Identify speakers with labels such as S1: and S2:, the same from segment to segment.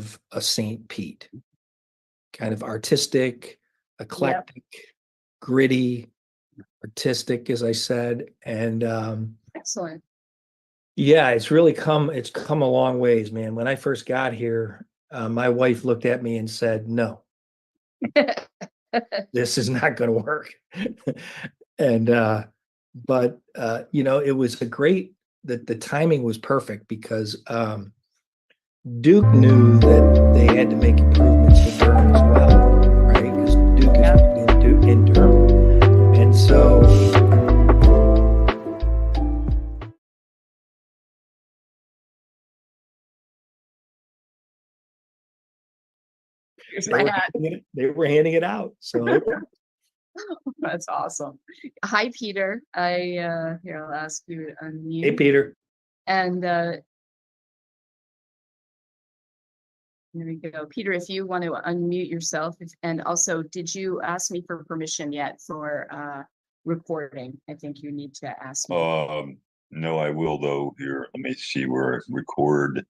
S1: of a St. Pete, kind of artistic, eclectic, gritty, artistic, as I said. And
S2: Excellent.
S1: yeah, it's come a long ways, man. When I first got here, my wife looked at me and said, no, this is not going to work. And it was the timing was perfect because Duke knew that they had to make improvements to Durham as well, right? Because Duke is in Durham. And so they were handing it out. So
S2: that's awesome. Hi, Peter. Here, I'll ask you to unmute.
S1: Hey, Peter.
S2: And here we go. Peter, if you want to unmute yourself, and also, did you ask me for permission yet for recording? I think you need to ask me.
S3: No, I will though. Here, let me see where record.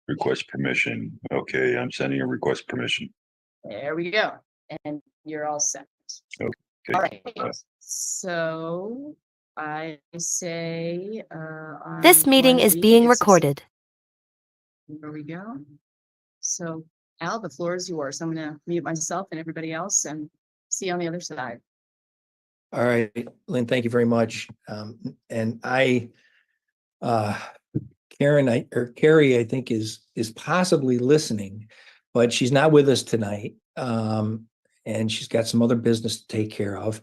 S3: Request permission. Okay, I'm sending a request permission.
S2: There we go. And you're all set.
S3: Okay.
S2: All right. So I say
S4: this meeting is being recorded.
S2: There we go. So Al, the floor is yours. I'm going to mute myself and everybody else and see you on the other side.
S1: All right, Lynn, thank you very much. And Carrie, I think is possibly listening, but she's not with us tonight. And she's got some other business to take care of.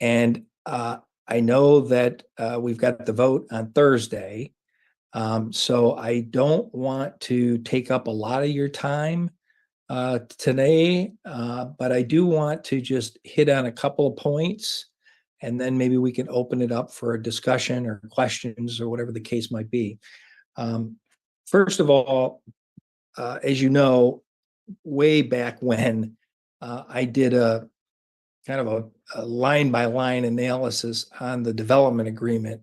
S1: And I know that we've got the vote on Thursday. So I don't want to take up a lot of your time today, but I do want to just hit on a couple of points, and then maybe we can open it up for a discussion or questions or whatever the case might be. First of all, as you know, way back when I did a kind of a line-by-line analysis on the development agreement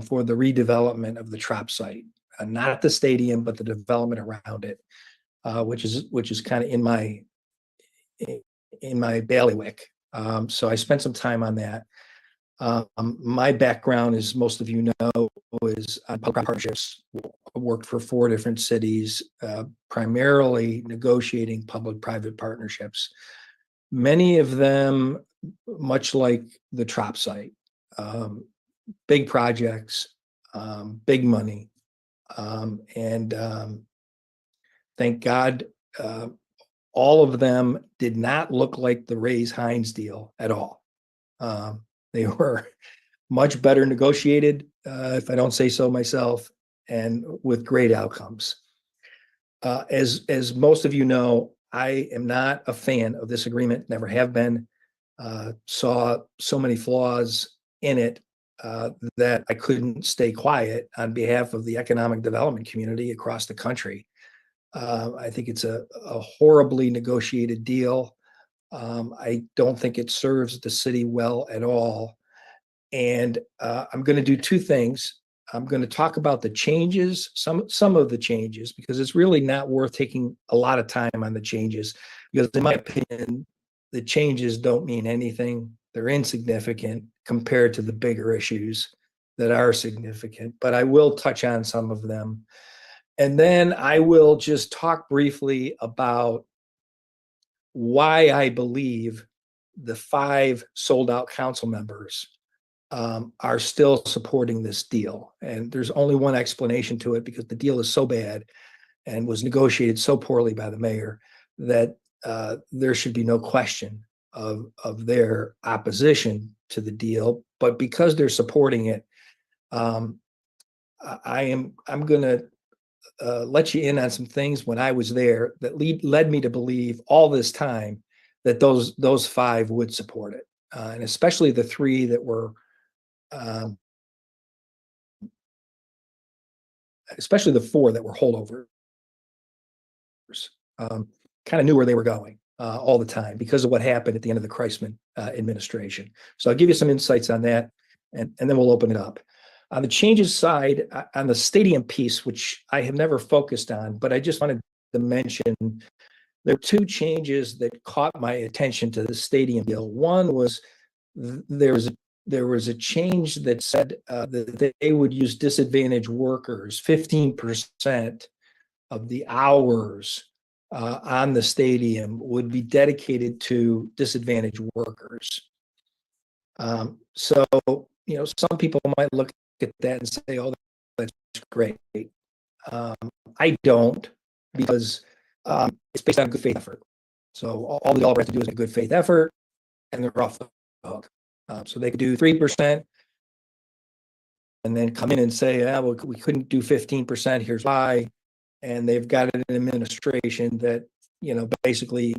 S1: for the redevelopment of the Trop site, not the stadium, but the development around it, which is kind of in my bailiwick. So I spent some time on that. My background, as most of you know, is public partnerships. I worked for 4 different cities, primarily negotiating public-private partnerships. Many of them, much like the Trop site, big projects, big money, and thank God, all of them did not look like the Ray's-Hines deal at all. They were much better negotiated, if I don't say so myself, and with great outcomes. As most of you know, I am not a fan of this agreement, never have been. Saw so many flaws in it that I couldn't stay quiet on behalf of the economic development community across the country. I think it's a horribly negotiated deal. I don't think it serves the city well at all. And I'm going to do 2 things. I'm going to talk about the changes, some of the changes, because it's really not worth taking a lot of time on the changes, because in my opinion, the changes don't mean anything. They're insignificant compared to the bigger issues that are significant, but I will touch on some of them. And then I will just talk briefly about why I believe the 5 sold out council members are still supporting this deal. And there's only one explanation to it, because the deal is so bad and was negotiated so poorly by the mayor that there should be no question of their opposition to the deal. But because they're supporting it, I'm going to let you in on some things when I was there that led me to believe all this time that those 5 would support it, and especially the 3 that were, especially the 4 that were holdovers. Kind of knew where they were going all the time because of what happened at the end of the Kreisman administration. So I'll give you some insights on that, and then we'll open it up. On the changes side, on the stadium piece, which I have never focused on, but I just wanted to mention, there are two changes that caught my attention to the stadium deal. One was there was a change that said that they would use disadvantaged workers, 15% of the hours on the stadium would be dedicated to disadvantaged workers. So, some people might look at that and say, oh, that's great. I don't, because it's based on good faith effort. So all the developer has to do is a good faith effort, and they're off the hook. So they could do 3% and then come in and say, well, we couldn't do 15%, here's why. And they've got an administration that, basically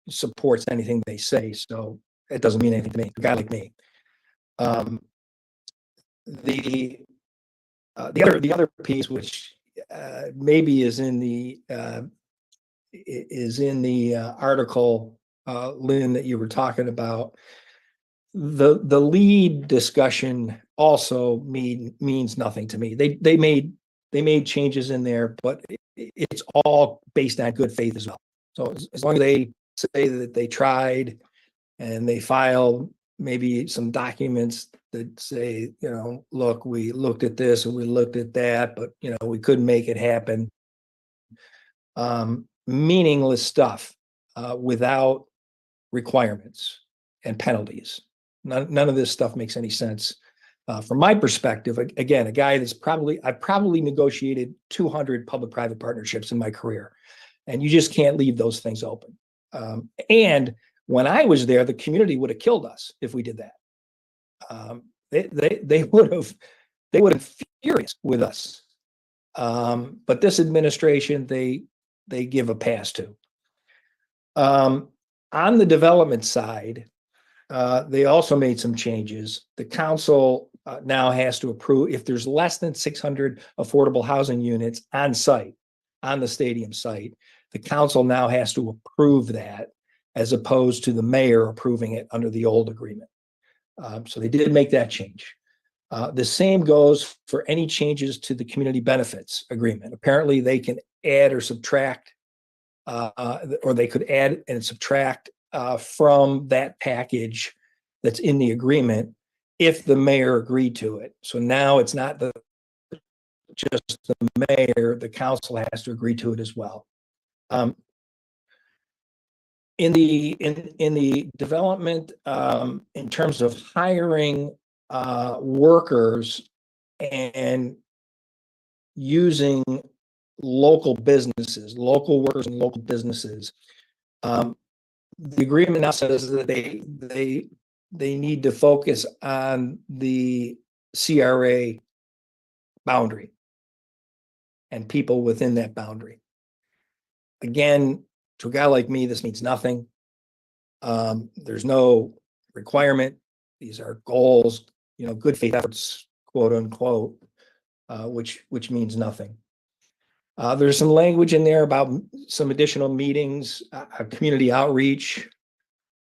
S1: supports anything they say. So it doesn't mean anything to me, a guy like me. The other piece, which maybe is in the article, Lynn, that you were talking about, the lead discussion also means nothing to me. They made changes in there, but it's all based on good faith as well. So as long as they say that they tried and they file maybe some documents that say, look, we looked at this and we looked at that, but we couldn't make it happen. Meaningless stuff without requirements and penalties. None of this stuff makes any sense. From my perspective, again, a guy I've probably negotiated 200 public-private partnerships in my career, and you just can't leave those things open. And when I was there, the community would have killed us if we did that. They would have been furious with us. But this administration, they give a pass to. On the development side, they also made some changes. The council now has to approve if there's less than 600 affordable housing units on site, on the stadium site. The council now has to approve that, as opposed to the mayor approving it under the old agreement. So they did make that change. The same goes for any changes to the community benefits agreement. Apparently, they can add or subtract, or they could add and subtract from that package that's in the agreement if the mayor agreed to it. So now it's not just the mayor, the council has to agree to it as well. In the development, in terms of hiring workers and using local workers and local businesses, the agreement now says that they need to focus on the CRA boundary and people within that boundary. Again, to a guy like me, this means nothing. There's no requirement. These are goals, good faith efforts, quote unquote, which means nothing. There's some language in there about some additional meetings, community outreach.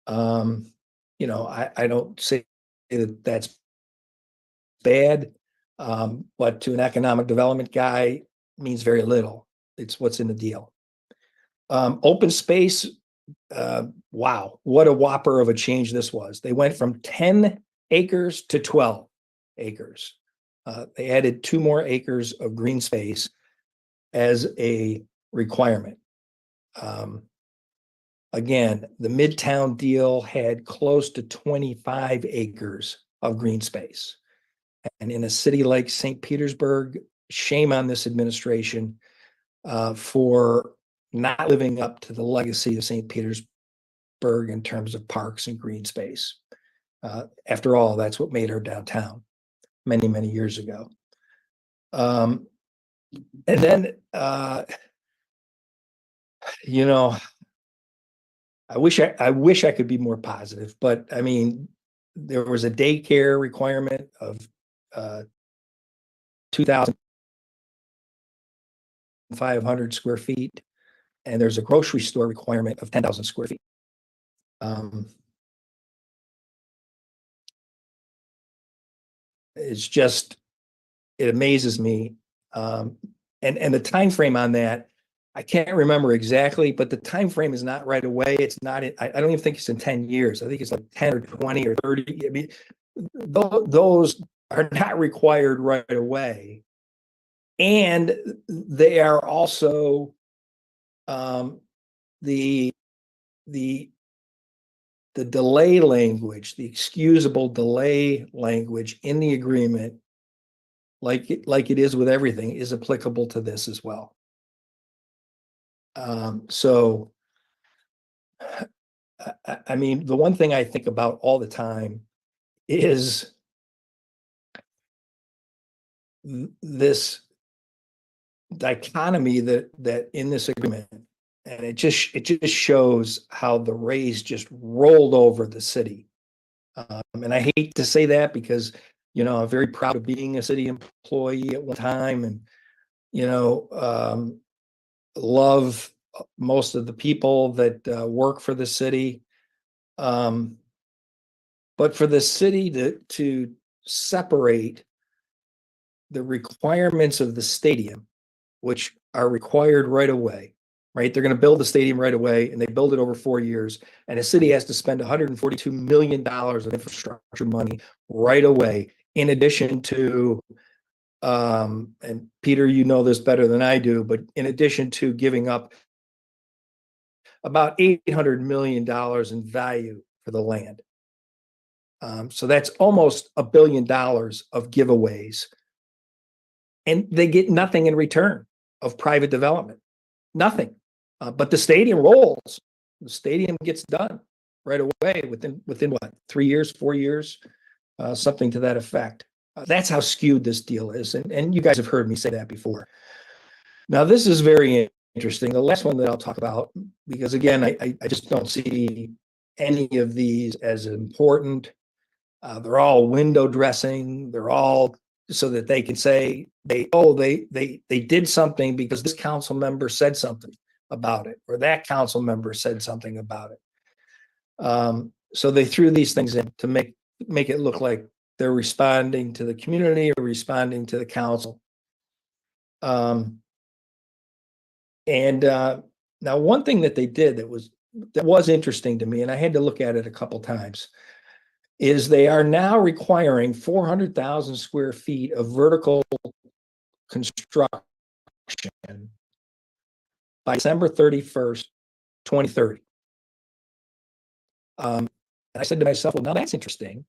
S1: I don't say that that's bad, but to an economic development guy, means very little. It's what's in the deal. Open space, wow, what a whopper of a change this was. They went from 10 acres to 12 acres. They added 2 more acres of green space as a requirement. Again, the Midtown deal had close to 25 acres of green space. And in a city like St. Petersburg, shame on this administration for not living up to the legacy of St. Petersburg in terms of parks and green space. After all, that's what made our downtown many, many years ago. And then, I wish I could be more positive, but I mean, there was a daycare requirement of 2,500 square feet, and there's a grocery store requirement of 10,000 square feet. It's just it amazes me. And the time frame on that, I can't remember exactly, but the time frame is not right away. It's not. I don't even think it's in 10 years. I think it's like 10 or 20 or 30. I mean, those are not required right away, and they are also the the delay language, the excusable delay language in the agreement, like it is with everything, is applicable to this as well. So, I mean, the one thing I think about all the time is this dichotomy that in this agreement, and it just shows how the Rays just rolled over the city. And I hate to say that because, I'm very proud of being a city employee at one time, and love most of the people that work for the city. But for the city to separate the requirements of the stadium, which are required right away, right? They're going to build the stadium right away, and they build it over 4 years. And the city has to spend $142 million of infrastructure money right away, in addition to, and Peter, you know this better than I do, but in addition to giving up about $800 million in value for the land. So that's almost $1 billion of giveaways. And they get nothing in return of private development, nothing. But the stadium rolls. The stadium gets done right away within what, 3 years, 4 years, something to that effect. That's how skewed this deal is. And you guys have heard me say that before. Now, this is very interesting. The last one that I'll talk about, because again, I just don't see any of these as important. They're all window dressing. They're all so that they can say they did something because this council member said something about it, or that council member said something about it. So they threw these things in to make it look like they're responding to the community or responding to the council. Now one thing that they did that was interesting to me, and I had to look at it a couple times, is they are now requiring 400,000 square feet of vertical construction by December 31st, 2030. And I said to myself, well, now that's interesting,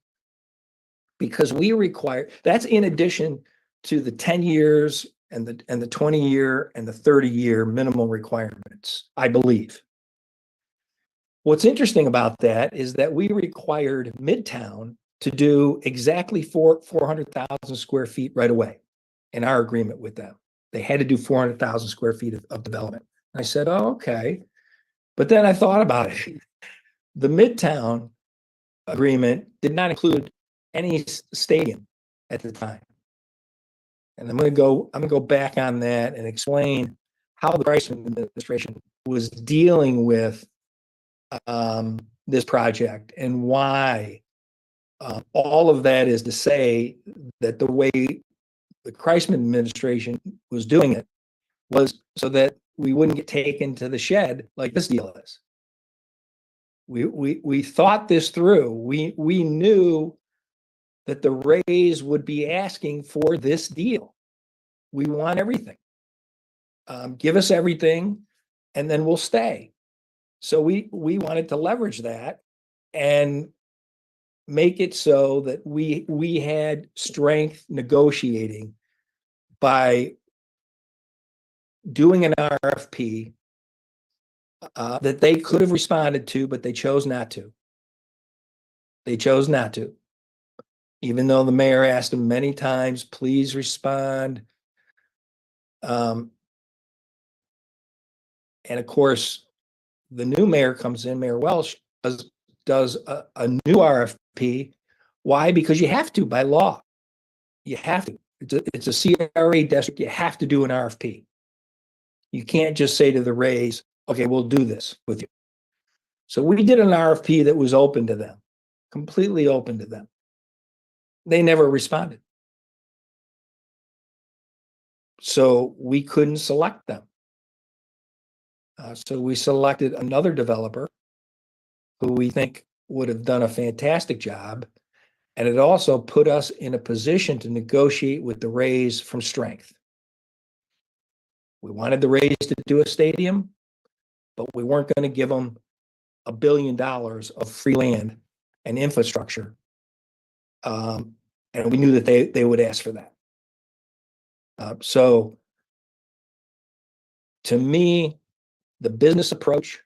S1: because that's in addition to the 10 years and the 20-year and the 30-year minimum requirements, I believe. What's interesting about that is that we required Midtown to do exactly 400,000 square feet right away in our agreement with them. They had to do 400,000 square feet of development. I said, oh, okay. But then I thought about it. The Midtown agreement did not include any stadium at the time. And I'm going to go back on that and explain how the Reisman administration was dealing with this project and why. All of that is to say that the way the Kreisman administration was doing it was so that we wouldn't get taken to the shed like this deal is. We thought this through. We knew that the Rays would be asking for this deal. We want everything. Give us everything, and then we'll stay. So we wanted to leverage that and make it so that we had strength negotiating by doing an RFP that they could have responded to, but they chose not to. They chose not to, even though the mayor asked them many times, please respond. And of course, the new mayor comes in, Mayor Welsh, does a new RFP. Why? Because you have to by law. You have to. It's a CRA district. You have to do an RFP. You can't just say to the Rays, okay, we'll do this with you. So we did an RFP that was open to them, completely open to them. They never responded. So we couldn't select them. So we selected another developer who we think would have done a fantastic job. And it also put us in a position to negotiate with the Rays from strength. We wanted the Rays to do a stadium, but we weren't going to give them $1 billion of free land and infrastructure. And we knew that they would ask for that. So to me, the business approach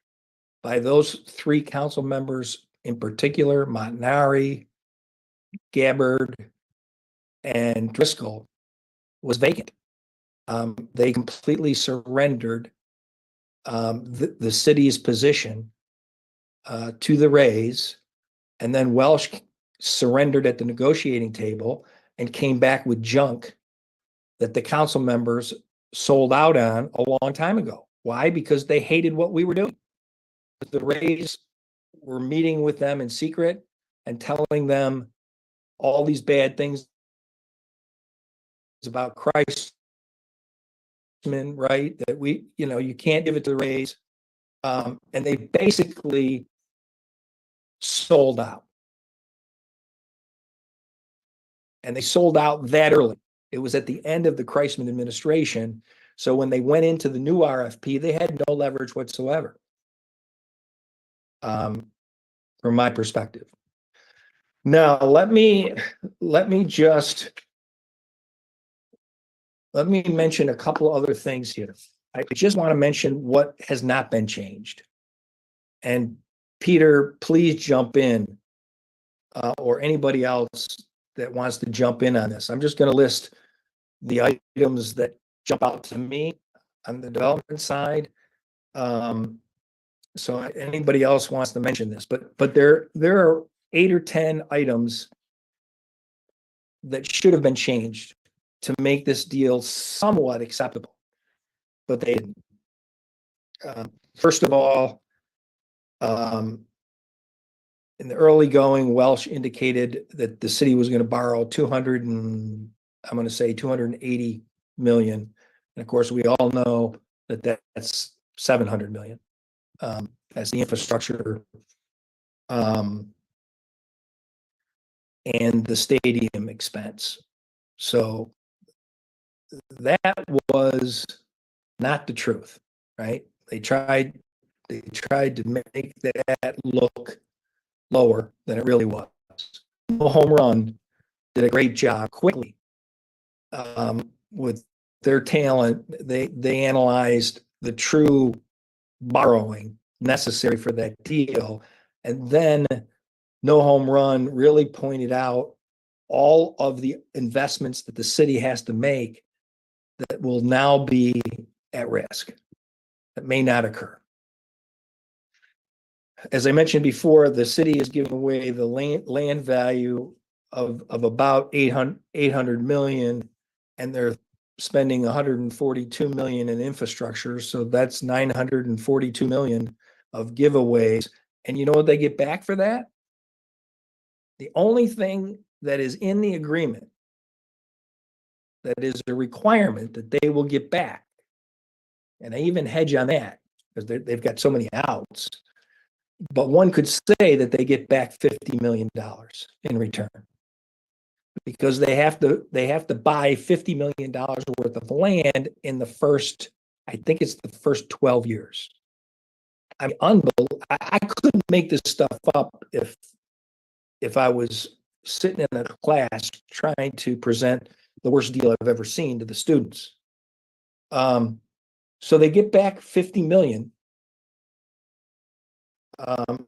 S1: by those three council members in particular, Montanari, Gabbard, and Driscoll, was vacant. They completely surrendered the city's position to the Rays, and then Welsh surrendered at the negotiating table and came back with junk that the council members sold out on a long time ago. Why? Because they hated what we were doing. The Rays were meeting with them in secret and telling them all these bad things about Christ, right? That you can't give it to the Rays. And they basically sold out. And they sold out that early. It was at the end of the Kreisman administration. So when they went into the new RFP, they had no leverage whatsoever. From my perspective. Now, let me mention a couple other things here. I just want to mention what has not been changed. And Peter, please jump in, or anybody else that wants to jump in on this. I'm just going to list the items that jump out to me on the development side. So anybody else wants to mention this, but there are 8 or 10 items that should have been changed to make this deal somewhat acceptable, but they didn't. First of all, in the early going, Welsh indicated that the city was going to borrow 280 million. And of course, we all know that that's 700 million. As the infrastructure and the stadium expense. So that was not the truth, right? They tried to make that look lower than it really was. Home Run did a great job quickly with their talent. They analyzed the true borrowing necessary for that deal, and then No Home Run really pointed out all of the investments that the city has to make that will now be at risk, that may not occur. As I mentioned before, the city is giving away the land value of about 800 million, and they're spending 142 million in infrastructure. So that's 942 million of giveaways. And you know what they get back for that? The only thing that is in the agreement that is a requirement that they will get back, and I even hedge on that because they've got so many outs, but one could say that they get back $50 million in return, because they have to buy $50 million worth of land in the first, I think it's the first 12 years. I mean, unbelievable. I couldn't make this stuff up if I was sitting in a class trying to present the worst deal I've ever seen to the students. So they get back 50 million. And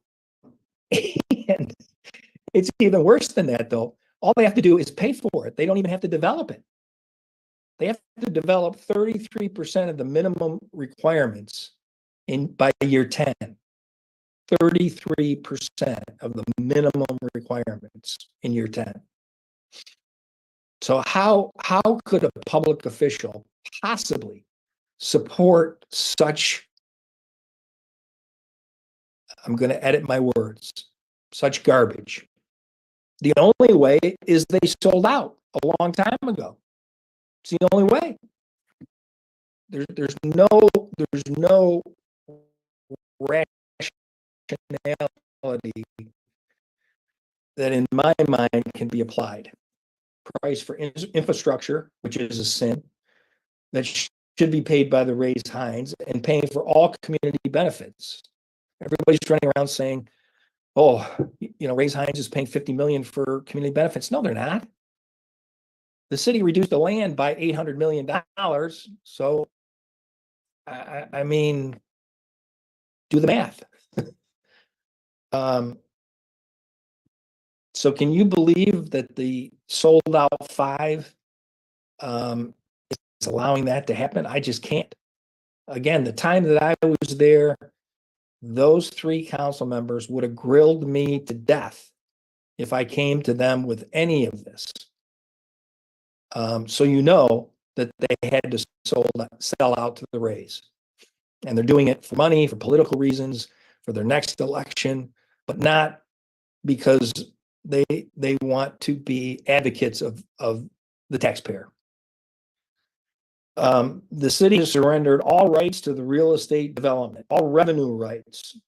S1: it's even worse than that, though. All they have to do is pay for it. They don't even have to develop it. They have to develop 33% of the minimum requirements by year 10. 33% of the minimum requirements in year 10. So how could a public official possibly support such, I'm going to edit my words, such garbage? The only way is they sold out a long time ago. It's the only way. there's no rationality that in my mind can be applied. Price for infrastructure, which is a sin, that should be paid by the raised Hines, and paying for all community benefits. Everybody's running around saying, oh, raised Hines is paying 50 million for community benefits. No, they're not. The city reduced the land by $800 million. So, I mean, do the math. So can you believe that the sold out 5 is allowing that to happen? I just can't. Again, the time that I was there, those 3 council members would have grilled me to death if I came to them with any of this. So that they had to sell out to the Rays. And they're doing it for money, for political reasons, for their next election, but not because they want to be advocates of the taxpayer. The city has surrendered all rights to the real estate development, all revenue rights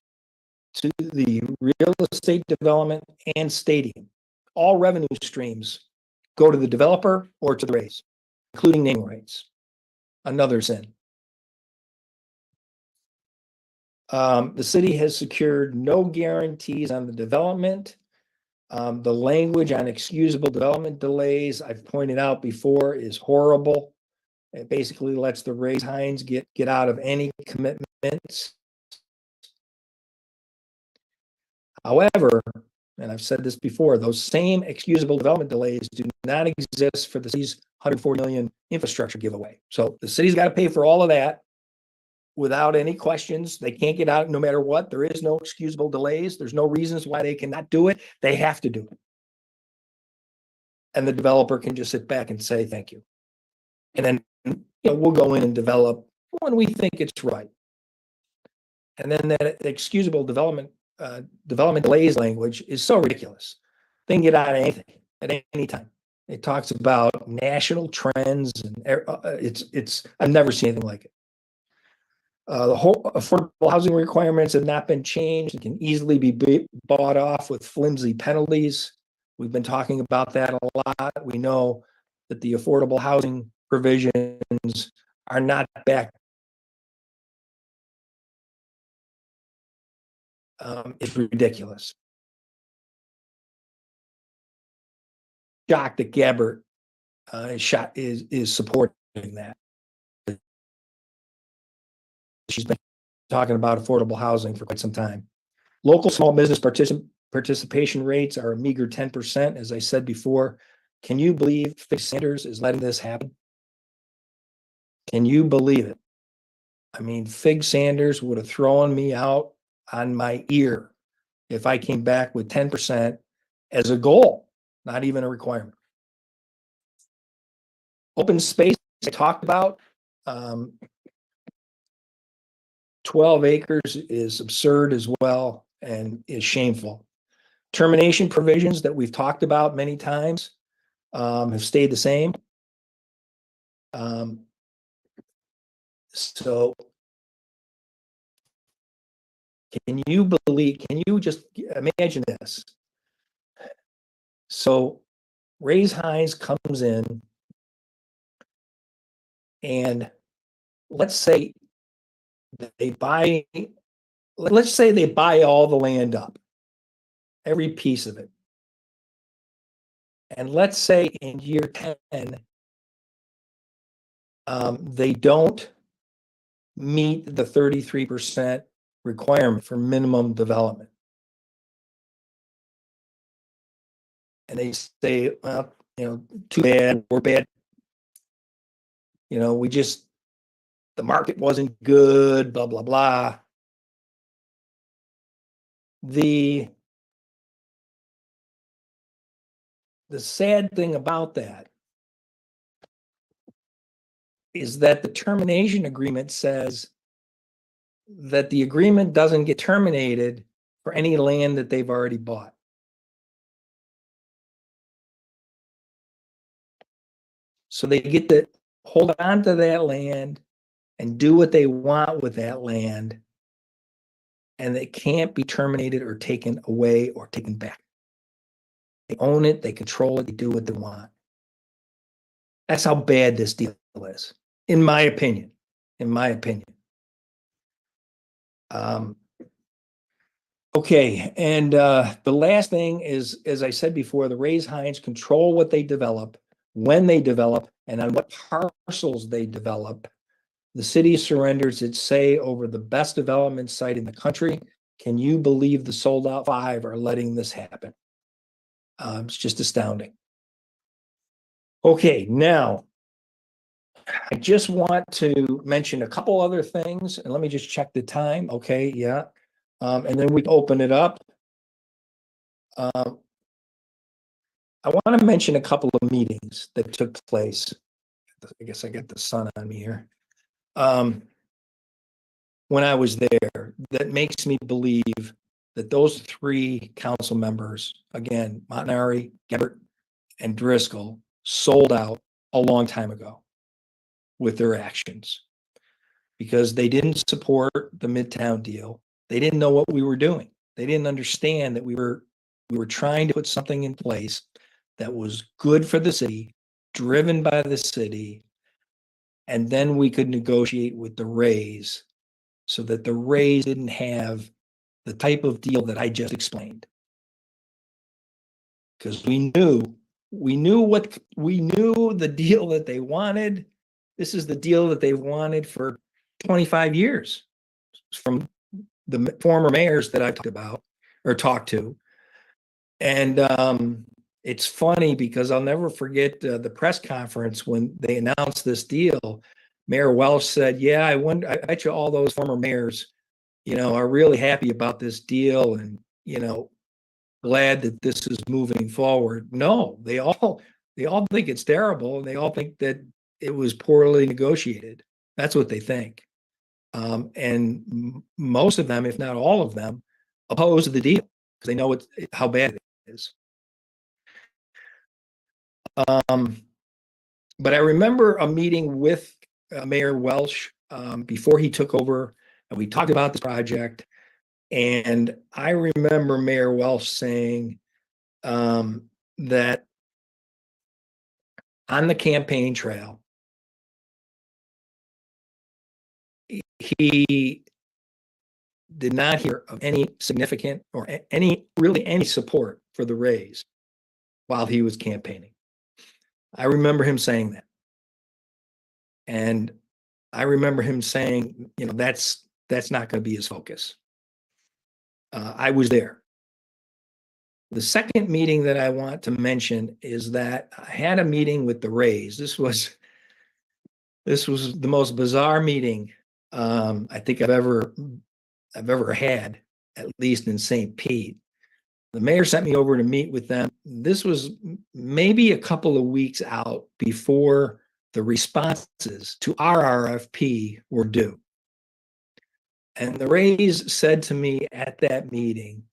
S1: to the real estate development and stadium. All revenue streams go to the developer or to the Rays, including naming rights. Another sin. The city has secured no guarantees on the development. The language on excusable development delays, I've pointed out before, is horrible. It basically lets the Rays Hines get out of any commitments. However, and I've said this before, those same excusable development delays do not exist for the city's $140 million infrastructure giveaway. So the city's got to pay for all of that without any questions. They can't get out no matter what. There is no excusable delays. There's no reasons why they cannot do it. They have to do it. And the developer can just sit back and say, thank you. And then we'll go in and develop when we think it's right. And then that excusable development delays language is so ridiculous. They can get out of anything at any time. It talks about national trends, and I've never seen anything like it. The whole affordable housing requirements have not been changed and can easily be bought off with flimsy penalties. We've been talking about that a lot. We know that the affordable housing provisions are not backed. It's ridiculous. Shocked that Gabbert is supporting that. She's been talking about affordable housing for quite some time. Local small business participation rates are a meager 10%, as I said before. Can you believe Fig Sanders is letting this happen? Can you believe it? I mean, Fig Sanders would have thrown me out on my ear if I came back with 10% as a goal, not even a requirement. Open space, I talked about. 12 acres is absurd as well and is shameful. Termination provisions that we've talked about many times have stayed the same. So can you just imagine this? So Rays Hines comes in, and let's say they buy all the land up, every piece of it. And let's say in year 10, they don't meet the 33% requirement for minimum development. And they say, well, too bad, we're bad. The market wasn't good, blah, blah, blah. The sad thing about that is that the termination agreement says that the agreement doesn't get terminated for any land that they've already bought. So they get to hold on to that land and do what they want with that land, and it can't be terminated or taken away or taken back. They own it, they control it, they do what they want. That's how bad this deal is, in my opinion. In my opinion. Okay, and the last thing is, as I said before, the Rays Hines control what they develop, when they develop, and on what parcels they develop. The city surrenders its say over the best development site in the country. Can you believe the sold out 5 are letting this happen? It's just astounding. Okay, now I just want to mention a couple other things, and let me just check the time. Okay, yeah. And then we open it up. I want to mention a couple of meetings that took place. I guess I got the sun on me here. When I was there, that makes me believe that those 3 council members, again, Montanari, Gebbert, and Driscoll, sold out a long time ago with their actions, because they didn't support the Midtown deal. They didn't know what we were doing. They didn't understand that we were trying to put something in place that was good for the city, driven by the city, and then we could negotiate with the Rays so that the Rays didn't have the type of deal that I just explained. Because we knew the deal that they wanted. This is the deal that they've wanted for 25 years from the former mayors that I talked to. And it's funny because I'll never forget the press conference when they announced this deal. Mayor Welsh said, "Yeah, I bet you all those former mayors, are really happy about this deal and, glad that this is moving forward." No, they all think it's terrible, and they all think that it was poorly negotiated. That's what they think. And most of them, if not all of them, oppose the deal because they know how bad it is. But I remember a meeting with Mayor Welsh before he took over, and we talked about this project. And I remember Mayor Welsh saying that on the campaign trail, he did not hear of any significant or any support for the Rays while he was campaigning. I remember him saying that. And I remember him saying, that's not going to be his focus. I was there. The second meeting that I want to mention is that I had a meeting with the Rays. This was the most bizarre meeting I think I've ever had, at least in St. Pete. The mayor sent me over to meet with them. This was maybe a couple of weeks out before the responses to our RFP were due. And the Rays said to me at that meeting,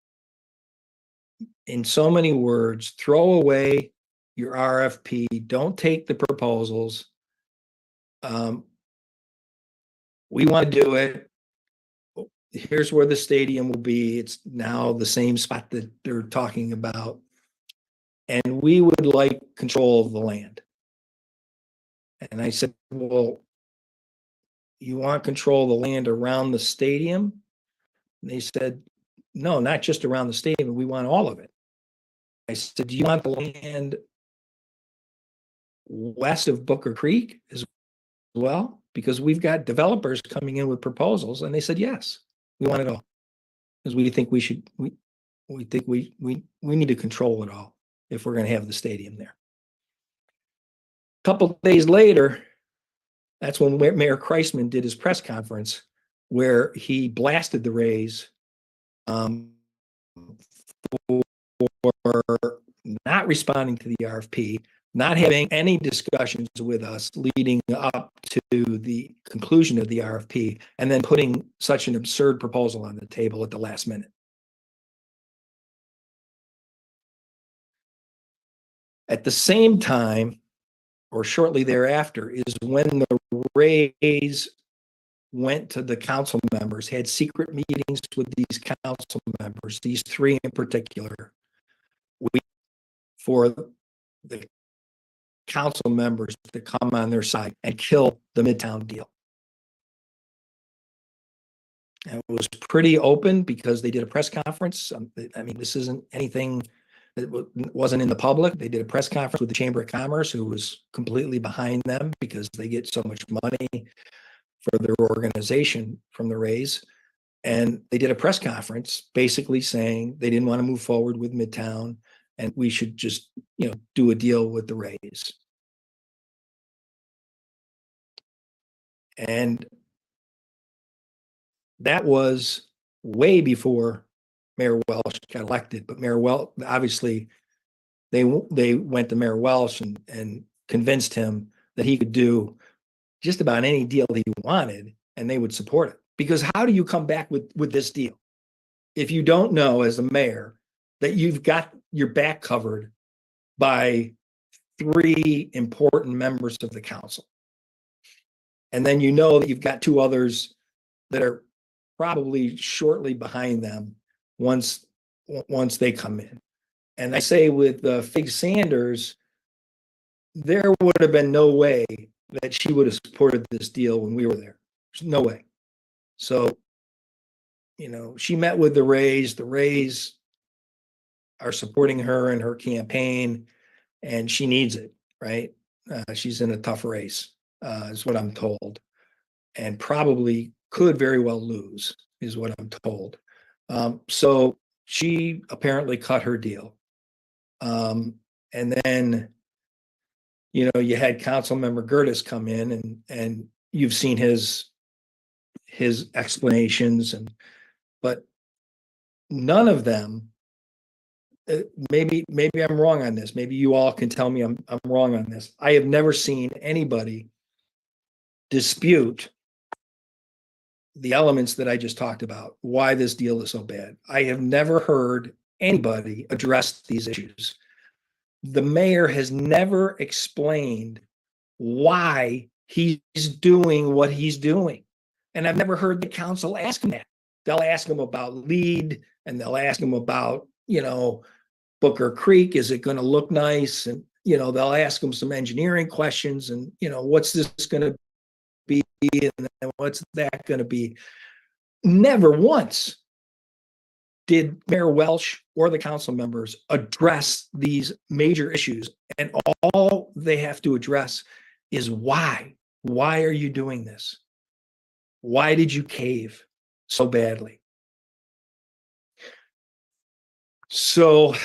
S1: in so many words, throw away your RFP, don't take the proposals. We want to do it. Here's where the stadium will be. It's now the same spot that they're talking about. And we would like control of the land. And I said, well, you want control of the land around the stadium? And they said, no, not just around the stadium. We want all of it. I said, do you want the land west of Booker Creek as well? Because we've got developers coming in with proposals. And they said, yes, we want it all. Because we think we think we need to control it all if we're going to have the stadium there. A couple days later, that's when Mayor Kreisman did his press conference where he blasted the Rays for not responding to the RFP, not having any discussions with us leading up to the conclusion of the RFP, and then putting such an absurd proposal on the table at the last minute. At the same time, or shortly thereafter, is when the Rays went to the council members, had secret meetings with these council members, these three in particular, for the council members to come on their side and kill the Midtown deal. And it was pretty open because they did a press conference. I mean, this isn't anything that wasn't in the public. They did a press conference with the Chamber of Commerce, who was completely behind them because they get so much money for their organization from the raise. And they did a press conference basically saying they didn't want to move forward with Midtown and we should just, do a deal with the raise. And that was way before Mayor Welsh got elected, but Mayor Welsh, obviously, they went to Mayor Welsh and convinced him that he could do just about any deal he wanted, and they would support it. Because how do you come back with this deal if you don't know as a mayor that you've got your back covered by three important members of the council? And then you know that you've got two others that are probably shortly behind them once they come in. And I say with Fig Sanders, there would have been no way that she would have supported this deal when we were there. There's no way. So, she met with the Rays are supporting her in her campaign, and she needs it, right? She's in a tough race, is what I'm told, and probably could very well lose, is what I'm told. So she apparently cut her deal. And then, you had Councilmember Gertis come in and you've seen his explanations, but none of them, maybe I'm wrong on this. Maybe you all can tell me I'm wrong on this. I have never seen anybody dispute the elements that I just talked about, why this deal is so bad. I have never heard anybody address these issues. The mayor has never explained why he's doing what he's doing. And I've never heard the council ask him that. They'll ask him about LEED, and they'll ask him about, Booker Creek. Is it going to look nice? And, they'll ask him some engineering questions and, what's this going to be? And then what's that going to be? Never once did Mayor Welsh or the council members address these major issues. And all they have to address is why. Why are you doing this? Why did you cave so badly? So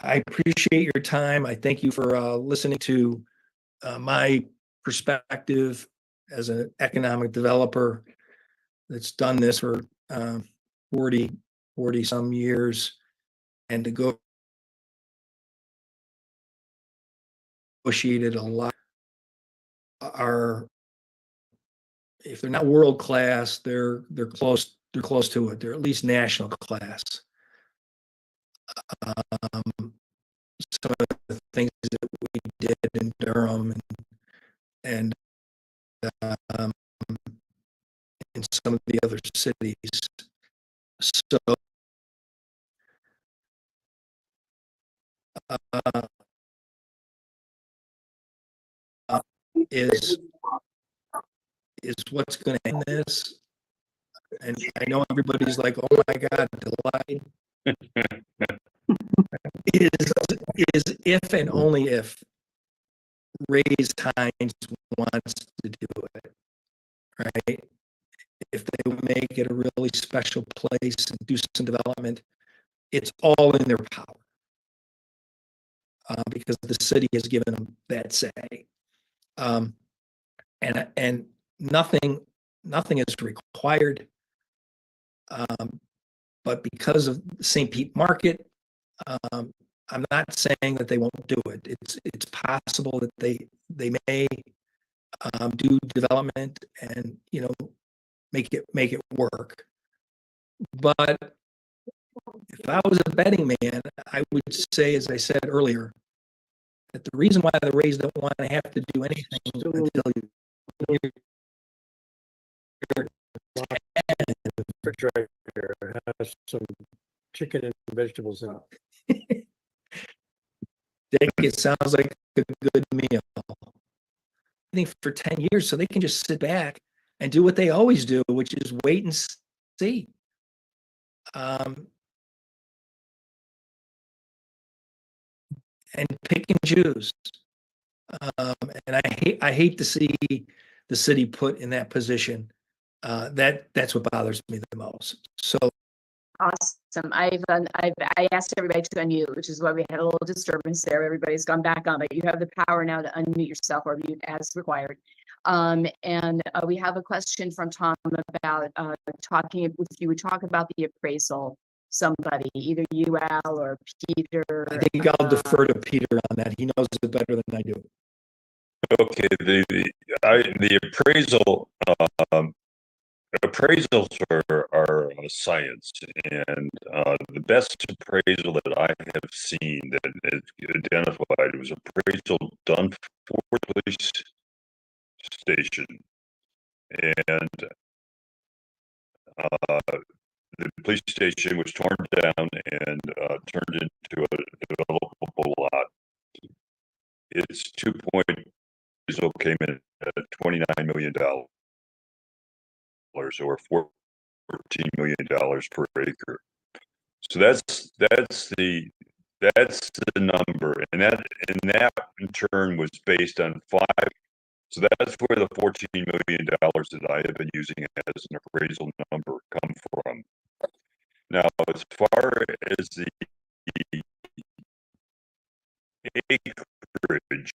S1: I appreciate your time. I thank you for listening to my perspective as an economic developer that's done this for 40 some years, and to go negotiated a lot. If they're not world class, they're close to it. They're at least national class. Some of the things that we did in Durham and in some of the other cities. So is what's going to end this. And I know everybody's like, oh my God, DeLisle. is if and only if Raise Hines wants to do it, right? If they make it a really special place and do some development, it's all in their power, because the city has given them that say, and nothing is required, but because of St. Pete market, I'm not saying that they won't do it. It's possible that they may do development and make it work. But if I was a betting man, I would say, as I said earlier, that the reason why the Rays don't want to have to do anything until
S5: refrigerator has some chicken and vegetables in it.
S1: Dick, it sounds like a good meal. I think for 10 years, so they can just sit back and do what they always do, which is wait and see. And pick and choose. And I hate to see the city put in that position. That's what bothers me the most. So
S2: Awesome. I asked everybody to unmute, which is why we had a little disturbance there. Everybody's gone back on, but you have the power now to unmute yourself or mute as required. And we have a question from Tom about talking, if you would talk about the appraisal, somebody, either you, Al, or Peter.
S1: I think I'll defer to Peter on that. He knows it better than I do.
S3: Okay, the appraisal, appraisals are a science, and the best appraisal that I have seen that is identified was appraisal done for the police station, and the police station was torn down and turned into a developable lot. Its 2-point appraisal came in at $29 million. Or $14 million per acre. So that's the number, and that in turn was based on 5. So that's where the $14 million that I have been using as an appraisal number come from. Now, as far as the acreage,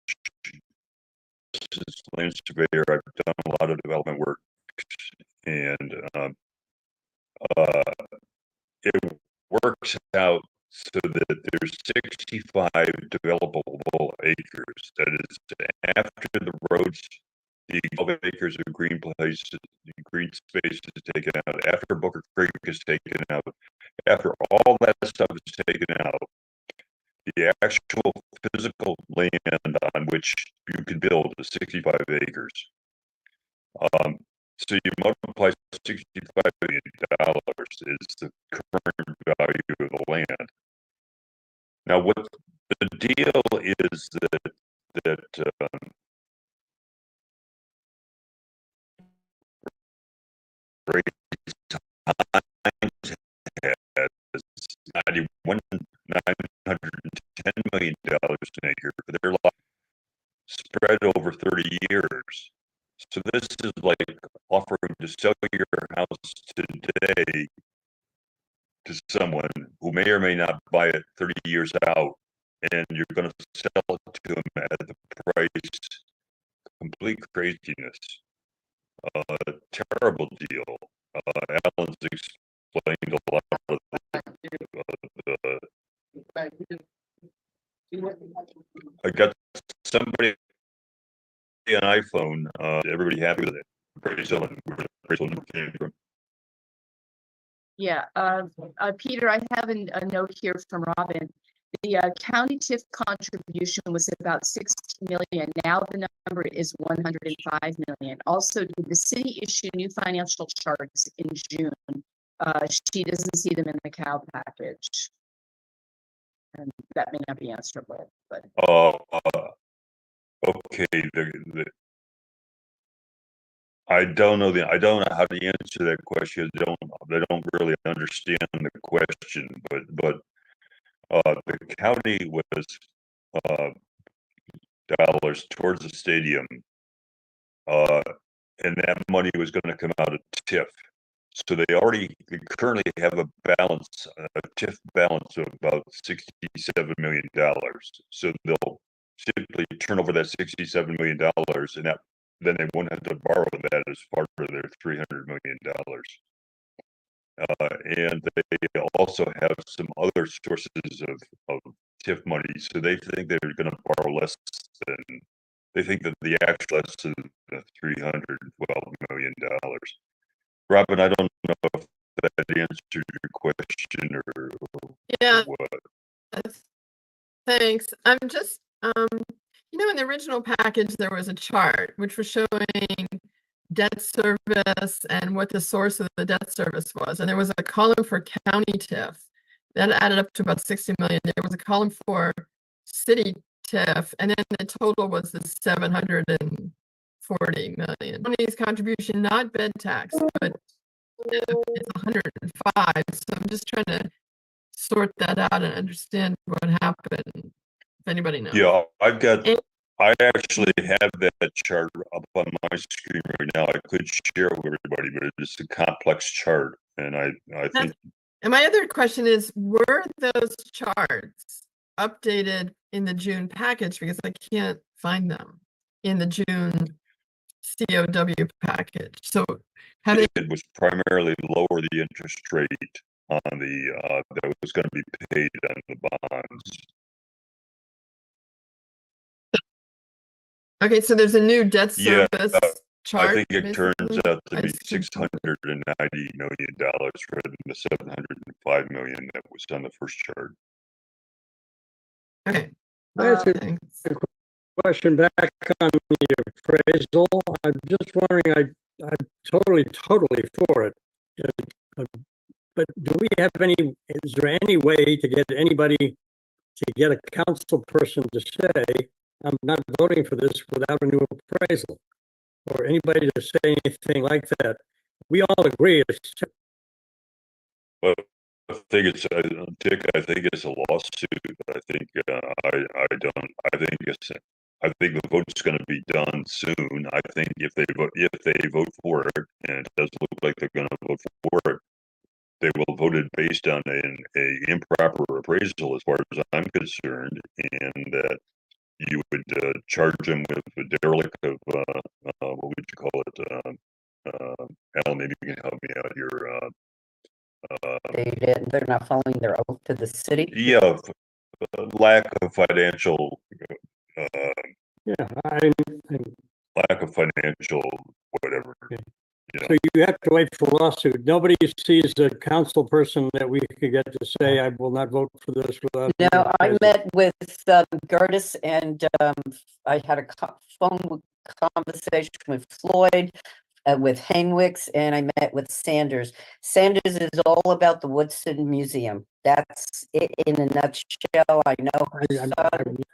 S3: as land surveyor, I've done a lot of development work, and it works out so that there's 65 developable acres. That is, after the roads, the 12 acres of green places, green space is taken out, after Booker Creek is taken out, after all that stuff is taken out, the actual physical land on which you can build is 65 acres. So you multiply $65 million is the current value of the land. Now, what the deal is that has $910 million an acre for their lot spread over 30 years. So this is like offering to sell your house today to someone who may or may not buy it 30 years out, and you're going to sell it to them at the price. Complete craziness. Terrible deal. Alan's explained a lot of the I got somebody an iPhone. Everybody happy with it. Appraisal and where the appraisal came from.
S2: Yeah, Peter, I have a note here from Robin. The county TIF contribution was about 16 million. Now the number is 105 million. Also, did the city issue new financial charts in June? She doesn't see them in the cow package. And that may not be answerable, but.
S3: Okay. I don't know how to answer that question. I don't really understand the question, but the county was dollars towards the stadium, and that money was going to come out of TIF. So they currently have a TIF balance of about $67 million. So they'll simply turn over that $67 million, and then they won't have to borrow that as part of their $300 million. And they also have some other sources of TIF money. So they think they're going to borrow less than, they think that the actual less than $312 million. Robin, I don't know if that answered your question or
S6: Yeah.
S3: what.
S6: Thanks. I'm just, in the original package, there was a chart which was showing debt service and what the source of the debt service was. And there was a column for county TIF that added up to about 60 million. There was a column for city TIF, and then the total was the 740 million. County's contribution, not bed tax, but it's 105. So I'm just trying to sort that out and understand what happened. If anybody knows.
S3: Yeah,
S6: And-
S3: I actually have that chart up on my screen right now. I could share it with everybody, but it's a complex chart. And I think,
S6: And my other question is, were those charts updated in the June package? Because I can't find them in the June COW package. So how did,
S3: it was primarily lower the interest rate on the, that was gonna be paid on the bonds.
S6: okay, so there's a new debt
S3: Yeah,
S6: service
S3: I
S6: chart.
S3: think it turns
S6: basically?
S3: out to
S6: I
S3: be
S6: just-
S3: $690 million rather than the 705 million that was on the first chart.
S6: Okay.
S5: That's a
S6: Thanks.
S5: question back on the appraisal. I'm just wondering, I'm totally for it. But do we have is there any way to get a council person to say, I'm not voting for this without a new appraisal? Or anybody to say anything like that? We all agree it's
S3: But I think it's, Dick, I think it's a lawsuit. I think, I think the vote's gonna be done soon. I think if they vote for it, and it does look like they're gonna vote for it, they will vote it based on a improper appraisal as far as I'm concerned, and that you would charge them with a derelict of, what would you call it? Al, maybe you can help me out here.
S7: They're not following their oath to the city.
S3: Yeah, lack of financial,
S5: yeah.
S3: lack of financial, whatever.
S5: Okay.
S3: You know.
S5: So you have to wait for lawsuit. Nobody sees a council person that we could get to say, I will not vote for this without. a new
S7: No, I
S5: appraisal."
S7: met with Gertis and I had a phone conversation with Floyd, with Hainwicks, and I met with Sanders. Sanders is all about the Woodson Museum. That's it in a nutshell. I know her son.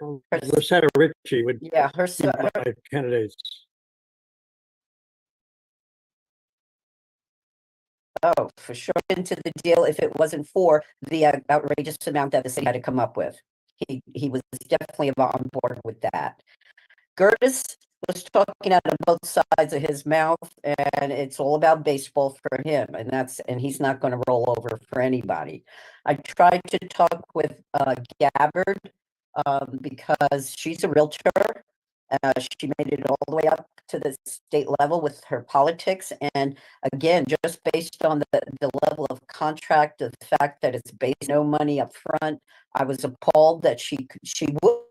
S5: Loretta Ritchie would be
S7: Yeah, her son.
S5: my candidates.
S7: Oh, for sure. Into the deal if it wasn't for the outrageous amount that the city had to come up with. He was definitely on board with that. Gertis was talking out of both sides of his mouth, and it's all about baseball for him, and he's not going to roll over for anybody. I tried to talk with Gabbard because she's a realtor. She made it all the way up to the state level with her politics. And again, just based on the level of contract, the fact that it's based no money up front, I was appalled that she would,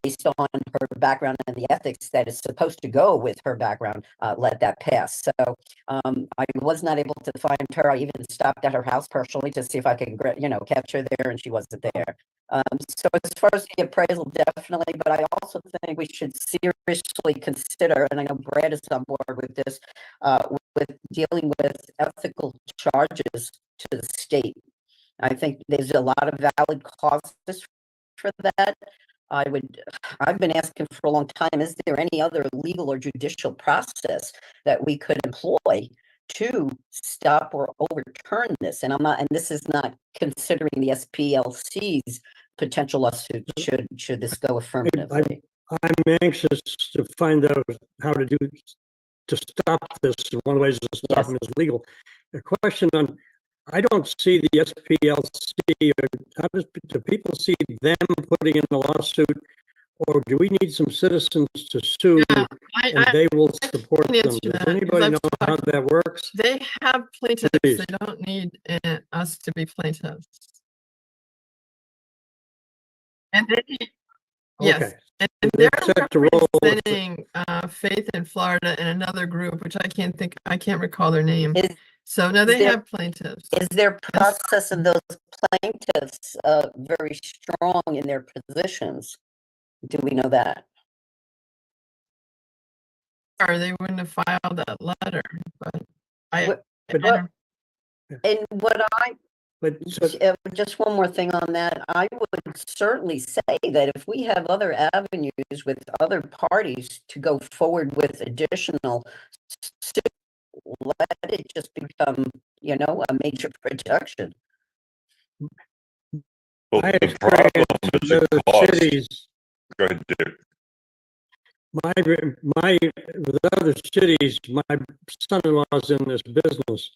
S7: based on her background and the ethics that is supposed to go with her background, let that pass. So I was not able to find her. I even stopped at her house personally to see if I could, catch her there, and she wasn't there. So as far as the appraisal, definitely, but I also think we should seriously consider, and I know Brad is on board with this, with dealing with ethical charges to the state. I think there's a lot of valid causes for that. I've been asking for a long time, is there any other legal or judicial process that we could employ to stop or overturn this? And this is not considering the SPLC's potential lawsuit should this go affirmatively.
S5: I'm anxious to find out how to stop this. One of the ways to stop them is legal. A question on, I don't see the SPLC, or do people see them putting in the lawsuit, or do we need some citizens to sue and they will support
S6: can
S5: them?
S6: answer
S5: Does
S6: that,
S5: anybody
S6: because
S5: know
S6: I've
S5: how
S6: talked-
S5: that works?
S6: They have plaintiffs.
S5: Please.
S6: They don't need us to be plaintiffs. And they, yes,
S5: Okay.
S6: and
S5: They're
S6: they're
S5: set to roll with it.
S6: representing Faith in Florida and another group, which I can't recall their name.
S7: Is
S6: So no,
S7: is
S6: they
S7: there-
S6: have plaintiffs.
S7: Is their process of those plaintiffs very strong in their positions? Do we know that?
S6: they wouldn't have filed that letter, but I,
S7: What-
S6: I
S5: but-
S6: don't-
S7: And what
S5: But so,
S7: just one more thing on that, I would certainly say that if we have other avenues with other parties to go forward with additional suit, let it just become, a major production.
S3: Well,
S5: my
S3: the problem
S5: experience
S3: is
S5: in
S3: the
S5: other
S3: cost.
S5: cities,
S3: Go ahead, Dick.
S5: with other cities, my son-in-law's in this business.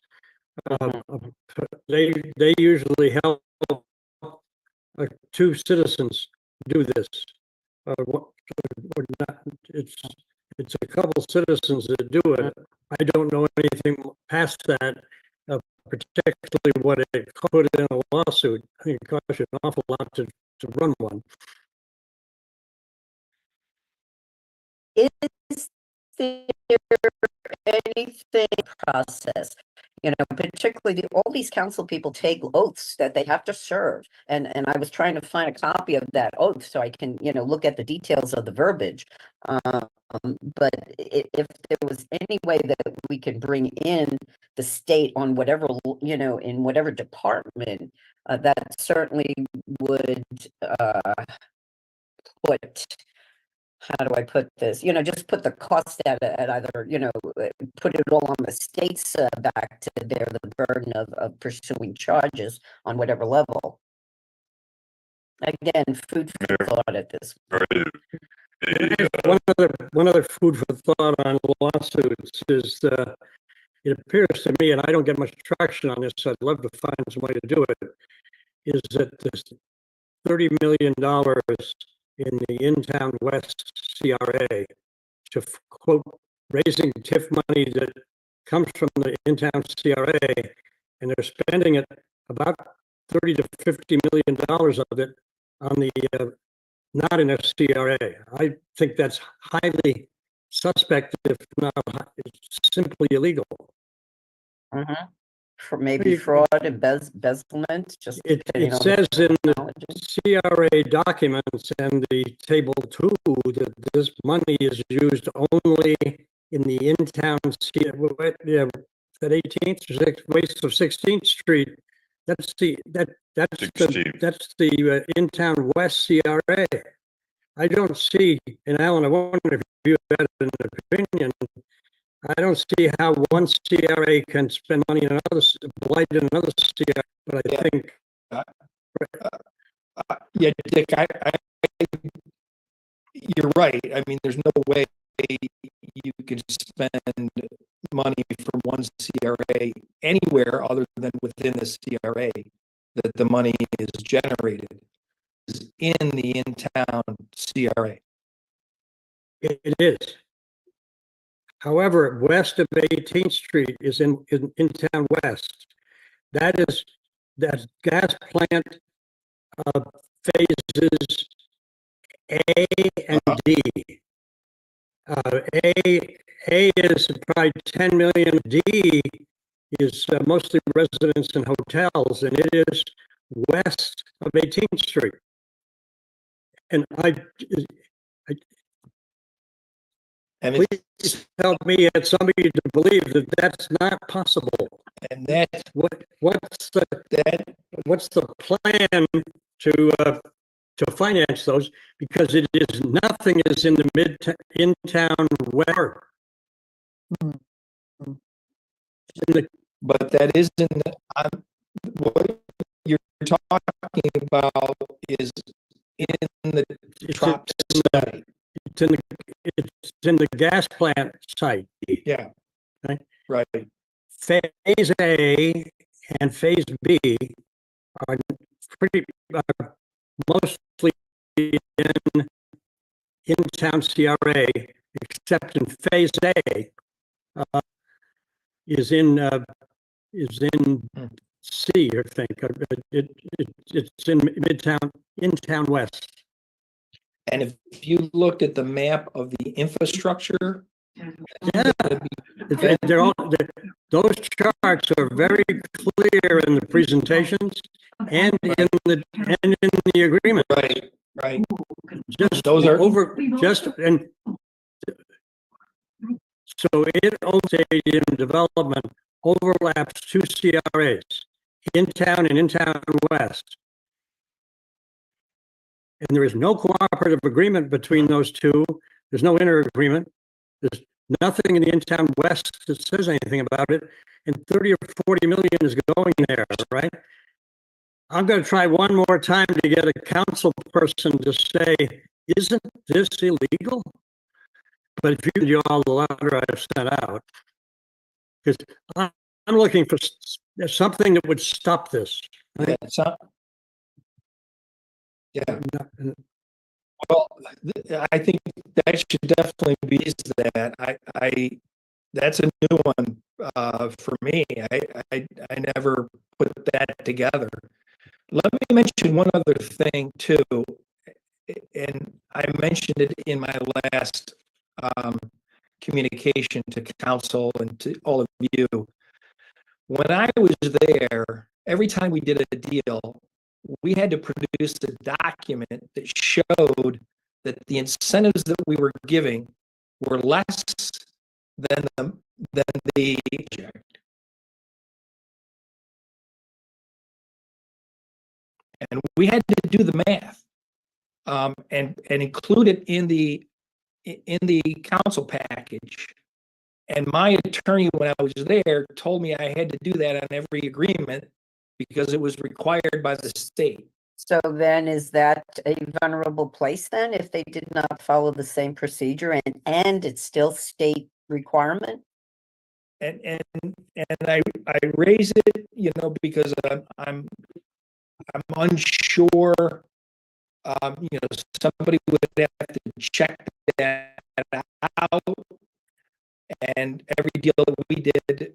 S5: They usually help two citizens do this. It's a couple citizens that do it. I don't know anything past that, particularly what it put in a lawsuit. I think it costs you an awful lot to run one.
S7: Is there anything process? Particularly all these council people take oaths that they have to serve. And I was trying to find a copy of that oath so I can, look at the details of the verbiage. But if there was any way that we could bring in the state on whatever, in whatever department, that certainly would put, how do I put this? Just put the cost at either, put it all on the state's back to bear the burden of pursuing charges on whatever level. Again, food for thought at this.
S3: Right.
S5: One other food for thought on lawsuits is, it appears to me, and I don't get much traction on this, so I'd love to find some way to do it, is that this $30 million in the in-town West CRA to quote, raising TIF money that comes from the in-town CRA, and they're spending it about $30 to $50 million of it on the not in a CRA. I think that's highly suspect, if not it's simply illegal.
S7: For maybe fraud, embezzlement, just
S5: It
S7: depending on the
S5: says in the
S7: terminology.
S5: CRA documents and the table 2 that this money is used only in the in-town, yeah, that 18th or 6th, west of 16th Street. That's the
S3: 16.
S5: in-town West CRA. I don't see, and Alan, I wonder if you had an opinion. I don't see how one CRA can spend money in another, blight in another CRA, but I think.
S1: Yeah, Dick, you're right. I mean, there's no way you can spend money from one CRA anywhere other than within the CRA that the money is generated is in the in-town CRA.
S5: It is. However, west of 18th Street is in town west. That gas plant phases A and D. A is probably 10 million. D is mostly residents and hotels, and it is west of 18th Street. And
S1: And
S5: please help me at somebody to believe that that's not possible.
S1: and that
S5: What's the plan to finance those? Because nothing is in the in-town where.
S1: but that isn't what you're talking about is in the top site.
S5: It's in the gas plant site.
S1: Yeah.
S5: Okay.
S1: Right.
S5: Phase A and Phase B are mostly in town CRA, except in Phase A is in C, I think. It's in Midtown, in town west.
S1: And if you looked at the map of the infrastructure,
S5: Yeah, those charts are very clear in the presentations and in the agreement.
S1: right.
S5: Just
S1: Those are
S5: and So it owns stadium development overlaps two CRAs, in town and in town west. And there is no cooperative agreement between those two. There's no inter-agreement. There's nothing in the in-town west that says anything about it. And 30 or 40 million is going there, right? I'm going to try one more time to get a council person to say, isn't this illegal? But if you can do all the letter I've sent out, because I'm looking for something that would stop this.
S1: Yeah,
S5: Right?
S1: it's not. Yeah. Well, I think that should definitely be that. That's a new one for me. I never put that together. Let me mention one other thing too, and I mentioned it in my last communication to council and to all of you. When I was there, every time we did a deal, we had to produce a document that showed that the incentives that we were giving were less than the project. And we had to do the math and include it in the council package. And my attorney, when I was there, told me I had to do that on every agreement because it was required by the state.
S7: So then is that a vulnerable place then if they did not follow the same procedure and it's still state requirement?
S1: And I raise it, because I'm unsure. Somebody would have to check that out. And every deal that we did,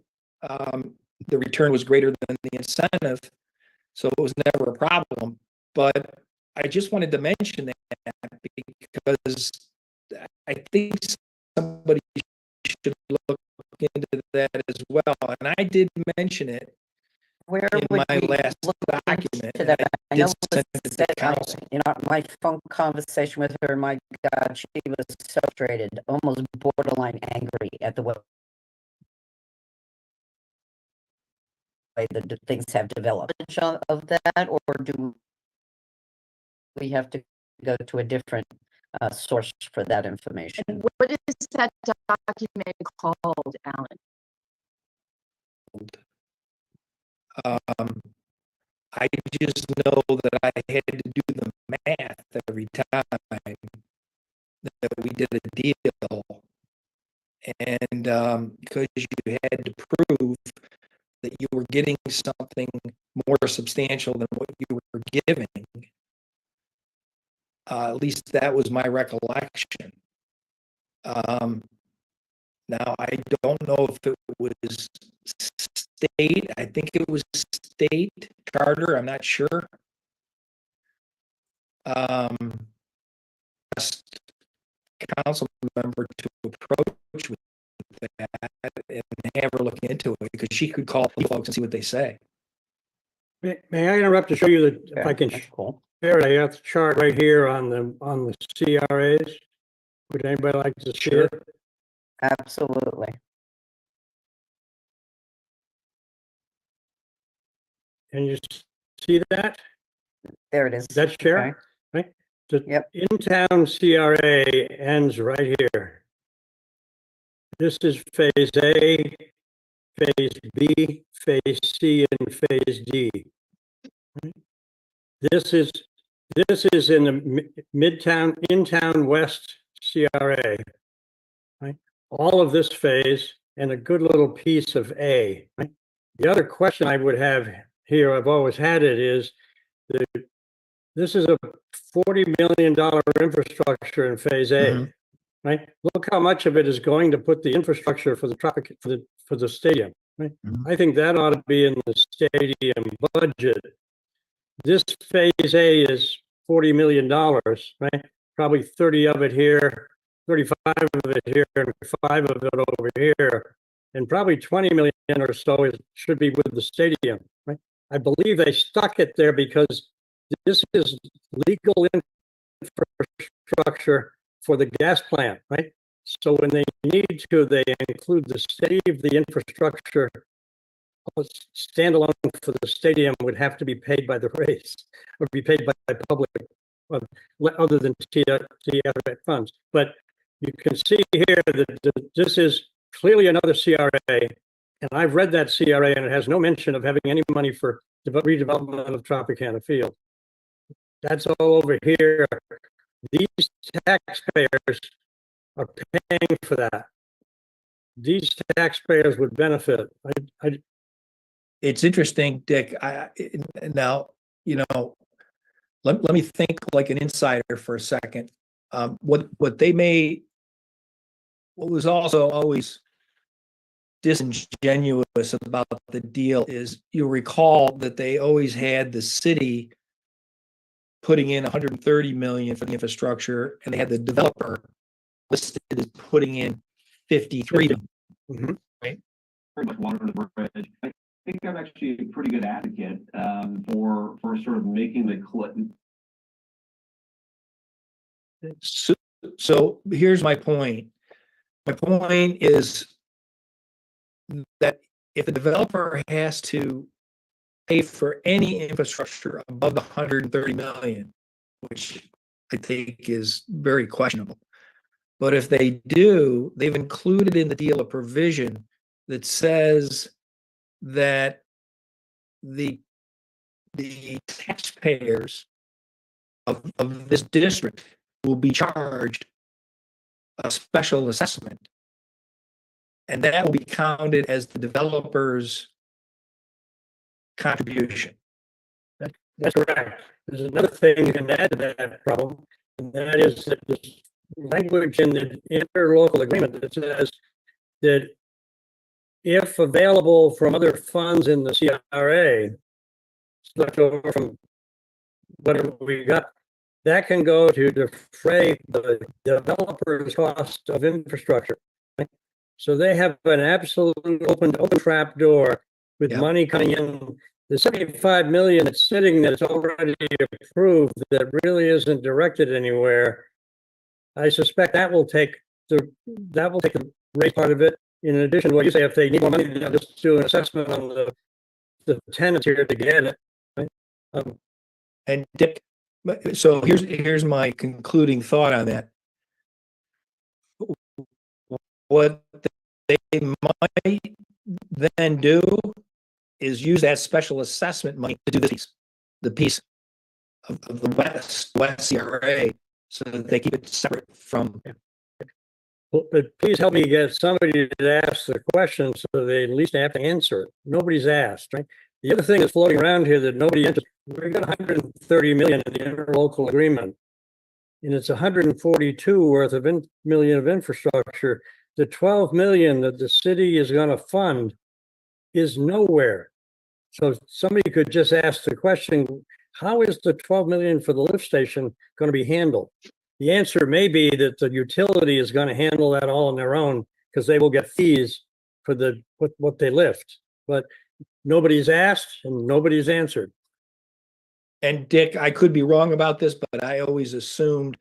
S1: the return was greater than the incentive, so it was never a problem. But I just wanted to mention that because I think somebody should look into that as well. And I did mention it
S7: Where
S1: in
S7: would
S1: my
S7: we
S1: last
S7: look
S1: document.
S7: to that? I
S1: did
S7: know it
S1: send
S7: was
S1: it to
S7: said,
S1: council.
S7: my phone conversation with her, my God, she was so frustrated, almost borderline angry at the way the things have developed. Of that, or do we have to go to a different source for that information?
S2: What is that document called, Alan?
S1: I just know that I had to do the math every time that we did a deal. And because you had to prove that you were getting something more substantial than what you were giving, at least that was my recollection. Now, I don't know if it was state. I think it was state charter. I'm not sure. Asked council member to approach with that and have her look into it because she could call folks and see what they say.
S5: May I interrupt to show you that if I can
S7: That's cool.
S5: share, I got the chart right here on the CRAs. Would anybody like to see
S1: Sure.
S5: it?
S7: Absolutely.
S5: Can you see that?
S7: There it is.
S5: Does that share?
S7: Okay.
S5: Right? The
S7: Yep.
S5: in-town CRA ends right here. This is phase A, phase B, phase C, and phase D. Right? This is in the midtown, in-town west CRA. Right? All of this phase and a good little piece of A. Right? The other question I would have here, I've always had it, is that this is a $40 million infrastructure in phase A.
S1: Mhm.
S5: Right? Look how much of it is going to put the infrastructure for the traffic for the stadium. Right?
S1: Mhm.
S5: I think that ought to be in the stadium budget. This phase A is $40 million, right? Probably 30 of it here, 35 of it here, and 5 of it over here. And probably 20 million or so should be with the stadium, right? I believe they stuck it there because this is legal infrastructure for the gas plant, right? So when they need to, they include the city of the infrastructure. Standalone for the stadium would have to be paid by the race or be paid by public, other than TF funds. But you can see here that this is clearly another CRA. And I've read that CRA and it has no mention of having any money for redevelopment of Tropicana Field. That's all over here. These taxpayers are paying for that. These taxpayers would benefit.
S1: It's interesting, Dick. Now, let me think like an insider for a second. What was also always disingenuous about the deal is you recall that they always had the city putting in 130 million for the infrastructure, and they had the developer listed as putting in 53 million.
S5: Mm-hmm.
S8: Pretty much water under the bridge. I think I'm actually a pretty good advocate for sort of making the
S1: So here's my point. My point is that if the developer has to pay for any infrastructure above the 130 million, which I think is very questionable. But if they do, they've included in the deal a provision that says that the taxpayers of this district will be charged a special assessment. And that will be counted as the developer's contribution.
S5: That's correct. There's another thing you can add to that problem, and that is that this language in the interlocal agreement that says that if available from other funds in the CRA, left over from whatever we got, that can go to defray the developer's cost of infrastructure. Right? So they have an absolute open trap door with money coming in. The 75 million that's sitting that's already approved that really isn't directed anywhere. I suspect that will take the rate part of it. In addition to what you say, if they need more money, they'll just do an assessment on the tenants here to get it. Right?
S1: And Dick, so here's my concluding thought on that. What they might then do is use that special assessment money to do the piece of the West CRA, so that they keep it separate from.
S5: But please help me get somebody to ask the question so they at least have to answer it. Nobody's asked, right? The other thing that's floating around here that nobody answered, we got 130 million in the interlocal agreement, and it's 142 worth of million of infrastructure. The 12 million that the city is going to fund is nowhere. So somebody could just ask the question, how is the 12 million for the lift station going to be handled? The answer may be that the utility is going to handle that all on their own because they will get fees for what they lift. But nobody's asked and nobody's answered.
S1: And Dick, I could be wrong about this, but I always assumed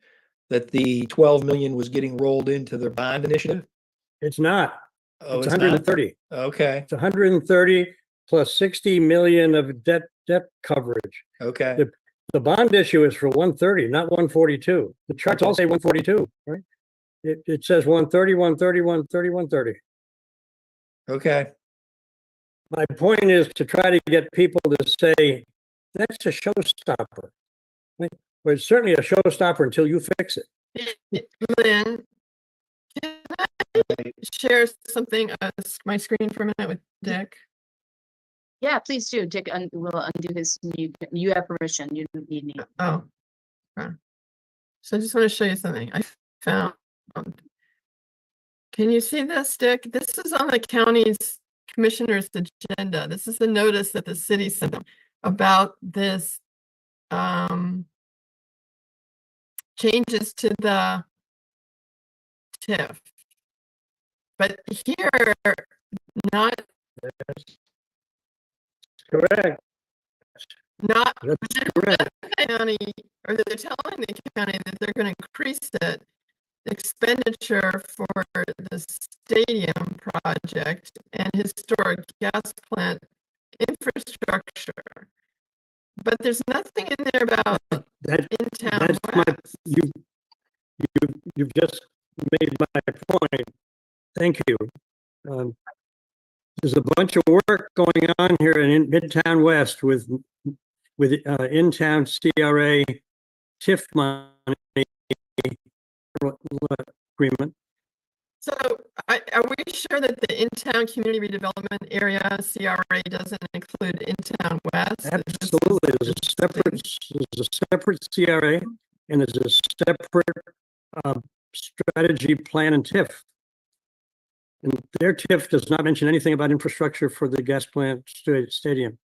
S1: that the 12 million was getting rolled into their bond initiative.
S5: It's not.
S1: Oh,
S5: It's
S1: it's
S5: 130.
S1: not? Okay.
S5: It's 130 plus 60 million of debt coverage.
S1: Okay.
S5: The bond issue is for 130, not 142. The charts all say 142, right? It says 130, 130, 130, 130.
S1: Okay.
S5: My point is to try to get people to say, that's a showstopper. Right? Well, it's certainly a showstopper until you fix it.
S6: Lynn, can I share something on my screen for a minute with Dick?
S2: Yeah, please do. Dick will undo his mute. You have permission. You don't need me.
S6: Oh, okay. So I just want to show you something I found. Can you see this, Dick? This is on the county's commissioner's agenda. This is the notice that the city sent them about this changes to the TIF. But here, not
S5: Correct.
S6: That's correct. County, or they're telling the county that they're going to increase it. expenditure for the stadium project and historic gas plant infrastructure. But there's nothing in there about
S5: That,
S6: in-town
S5: that's my,
S6: west.
S5: you've just made my point. Thank you. There's a bunch of work going on here in Midtown West with in-town CRA TIF money agreement.
S6: So are we sure that the in-town community redevelopment area CRA doesn't include in-town west?
S5: Absolutely. There's a separate CRA and there's a separate strategy plan and TIF. And their TIF does not mention anything about infrastructure for the gas plant stadium.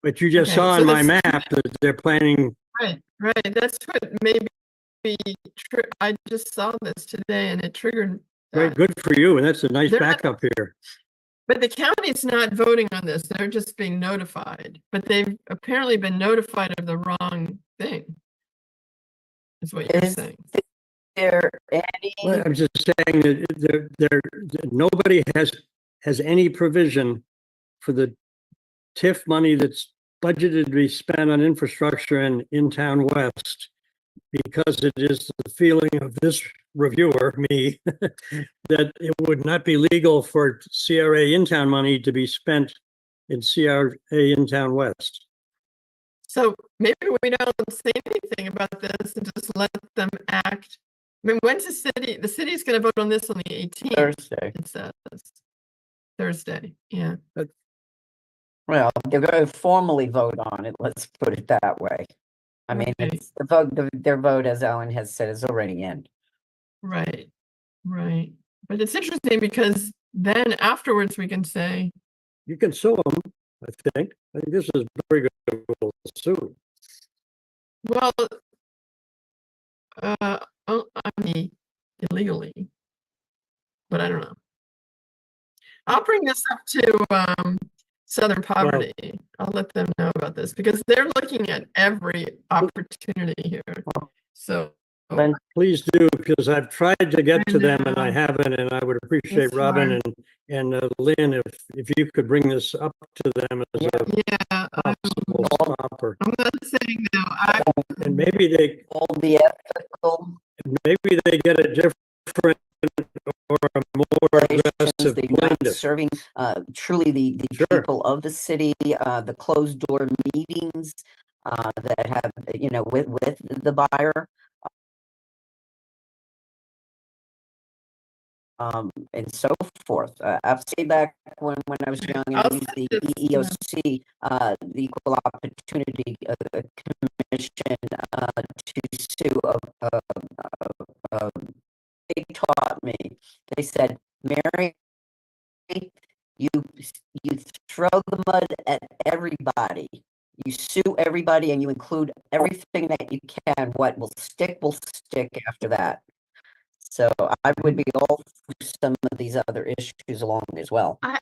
S5: But you just
S6: Okay,
S5: saw
S6: so
S5: on my
S6: this-
S5: map that they're planning.
S6: Right. That's what maybe I just saw this today and it triggered
S5: Right,
S6: that.
S5: good for you. And that's a nice
S6: They're not-
S5: backup here.
S6: But the county's not voting on this. They're just being notified. But they've apparently been notified of the wrong thing. Is what you're
S7: Is
S6: saying.
S7: there any,
S5: Well, I'm just saying that nobody has any provision for the TIF money that's budgeted to be spent on infrastructure in town west, because it is the feeling of this reviewer, me, that it would not be legal for CRA in-town money to be spent in CRA in-town west.
S6: So maybe we don't say anything about this and just let them act. I mean, when's the city's going to vote on this on the 18th,
S7: Thursday?
S6: it says. Thursday, yeah.
S7: Well, they're going to formally vote on it. Let's put it that way. I mean,
S6: Right.
S7: it's the vote, their vote, as Ellen has said, is already in.
S6: Right, right. But it's interesting because then afterwards we can say,
S5: You can sue them, I think. I think this is very good to sue.
S6: well, I mean, illegally. But I don't know. I'll bring this up to Southern Poverty. I'll let them know about this because they're looking at every opportunity here. So
S7: Then
S5: Please do, because I've tried to get to
S6: And,
S5: them and I haven't, and I would appreciate
S6: it's
S5: Robin and Lynn, if you could bring this up to them as
S7: Yeah.
S5: a
S6: yeah,
S5: possible stopper.
S6: I'm not saying no.
S5: And maybe they
S7: all the ethical
S5: get a different or a more
S7: regulations,
S5: aggressive
S7: the not
S5: plaintiff.
S7: serving truly the
S5: Sure.
S7: people of the city, the closed door meetings that have, you know, with the buyer. And so forth. I've seen back when I was young and
S6: I'll
S7: I used the
S6: send this,
S7: EEOC, the Equal Opportunity Commission, to sue. They taught me. They said, Mary, you throw the mud at everybody. You sue everybody and you include everything that you can. What will stick after that. So I would be all for some of these other issues along as well.
S2: I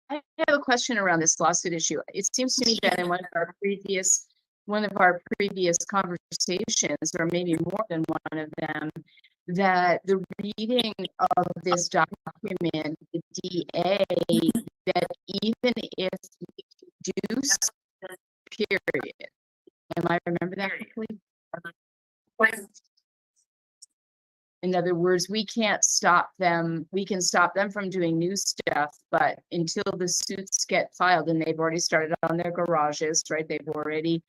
S2: have a question around this lawsuit issue. It seems to me that in one of our previous conversations, or maybe more than one of them, that the reading of this document, the DA, that even if we do period, am I remember that correctly? In other words, we can't stop them. We can stop them from doing new stuff, but until the suits get filed, and they've already started on their garages, right? They've already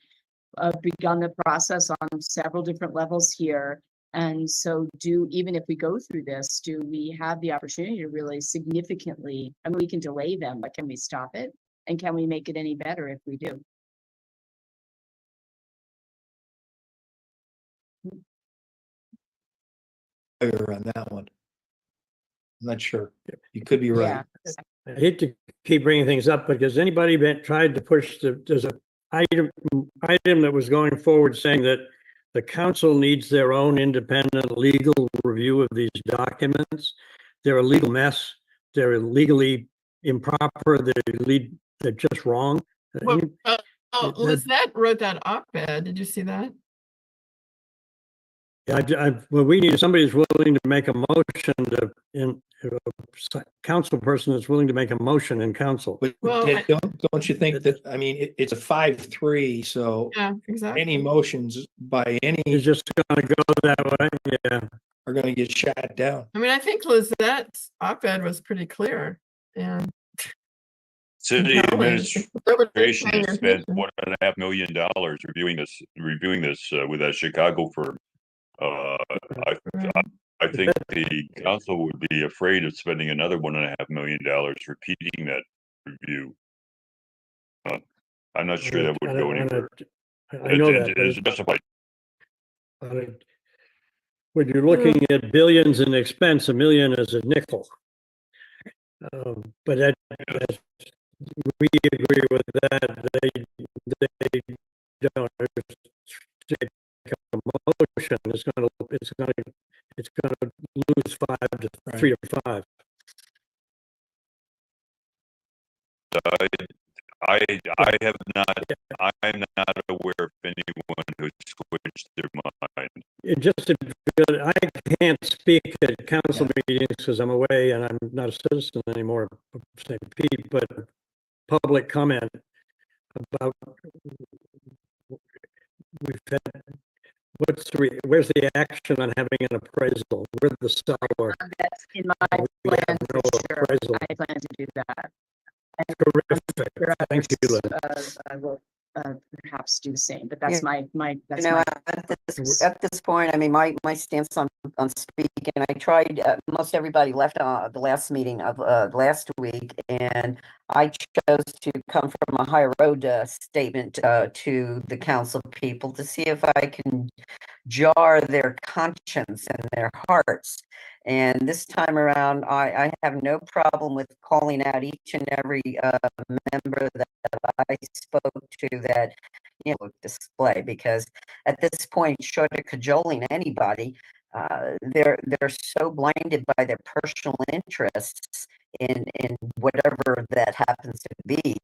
S2: begun the process on several different levels here. And so even if we go through this, do we have the opportunity to really significantly, I mean, we can delay them, but can we stop it? And can we make it any better if we do?
S1: On that one. I'm not sure. You could be right.
S2: Yeah.
S5: I hate to keep bringing things up, but has anybody tried to push there's an item that was going forward saying that the council needs their own independent legal review of these documents. They're a legal mess. They're legally improper. They're just wrong.
S6: Well, Lizette wrote that op-ed. Did you see that?
S5: Well, we need, somebody's willing to make a motion council person is willing to make a motion in council.
S1: But
S6: Well,
S1: don't you think that, I mean, it's a 5-3, so
S6: Yeah, exactly.
S1: any motions by any
S5: It's just gonna go that way, yeah.
S1: are gonna get shot down.
S6: I mean, I think Lizette's op-ed was pretty clear and
S3: City
S6: compelling.
S3: administration
S6: Paying
S3: has spent
S6: attention.
S3: $1.5 million reviewing this with that Chicago firm. I think the council would be afraid of spending another $1.5 million repeating that review. I'm not sure that would go anywhere.
S5: I know that,
S3: It's justified.
S5: but when you're looking at billions in expense, $1 million is a nickel. But we agree with that. They don't take a motion. It's gonna lose 3 to 5.
S3: I have not. I'm not aware of anyone who switched their mind.
S5: I can't speak at council meetings because I'm away and I'm not a citizen anymore of St. Pete, but public comment about we've had, where's the action on having an appraisal? We're the seller.
S2: That's in my
S5: We
S2: plan
S5: have no
S2: for sure.
S5: appraisal.
S2: I plan to do that.
S5: Terrific.
S2: Sure
S5: Thank you, Lynn.
S2: I will perhaps do the same, but that's
S7: Yeah.
S2: that's
S7: You know,
S2: my.
S7: at this point, I mean, my stance on speaking, I tried, most everybody left the last meeting of last week, and I chose to come from a high road statement to the council people to see if I can jar their conscience and their hearts. And this time around, I have no problem with calling out each and every member that I spoke to that, you know, display, because at this point, short of cajoling anybody, they're so blinded by their personal interests in whatever that happens to be,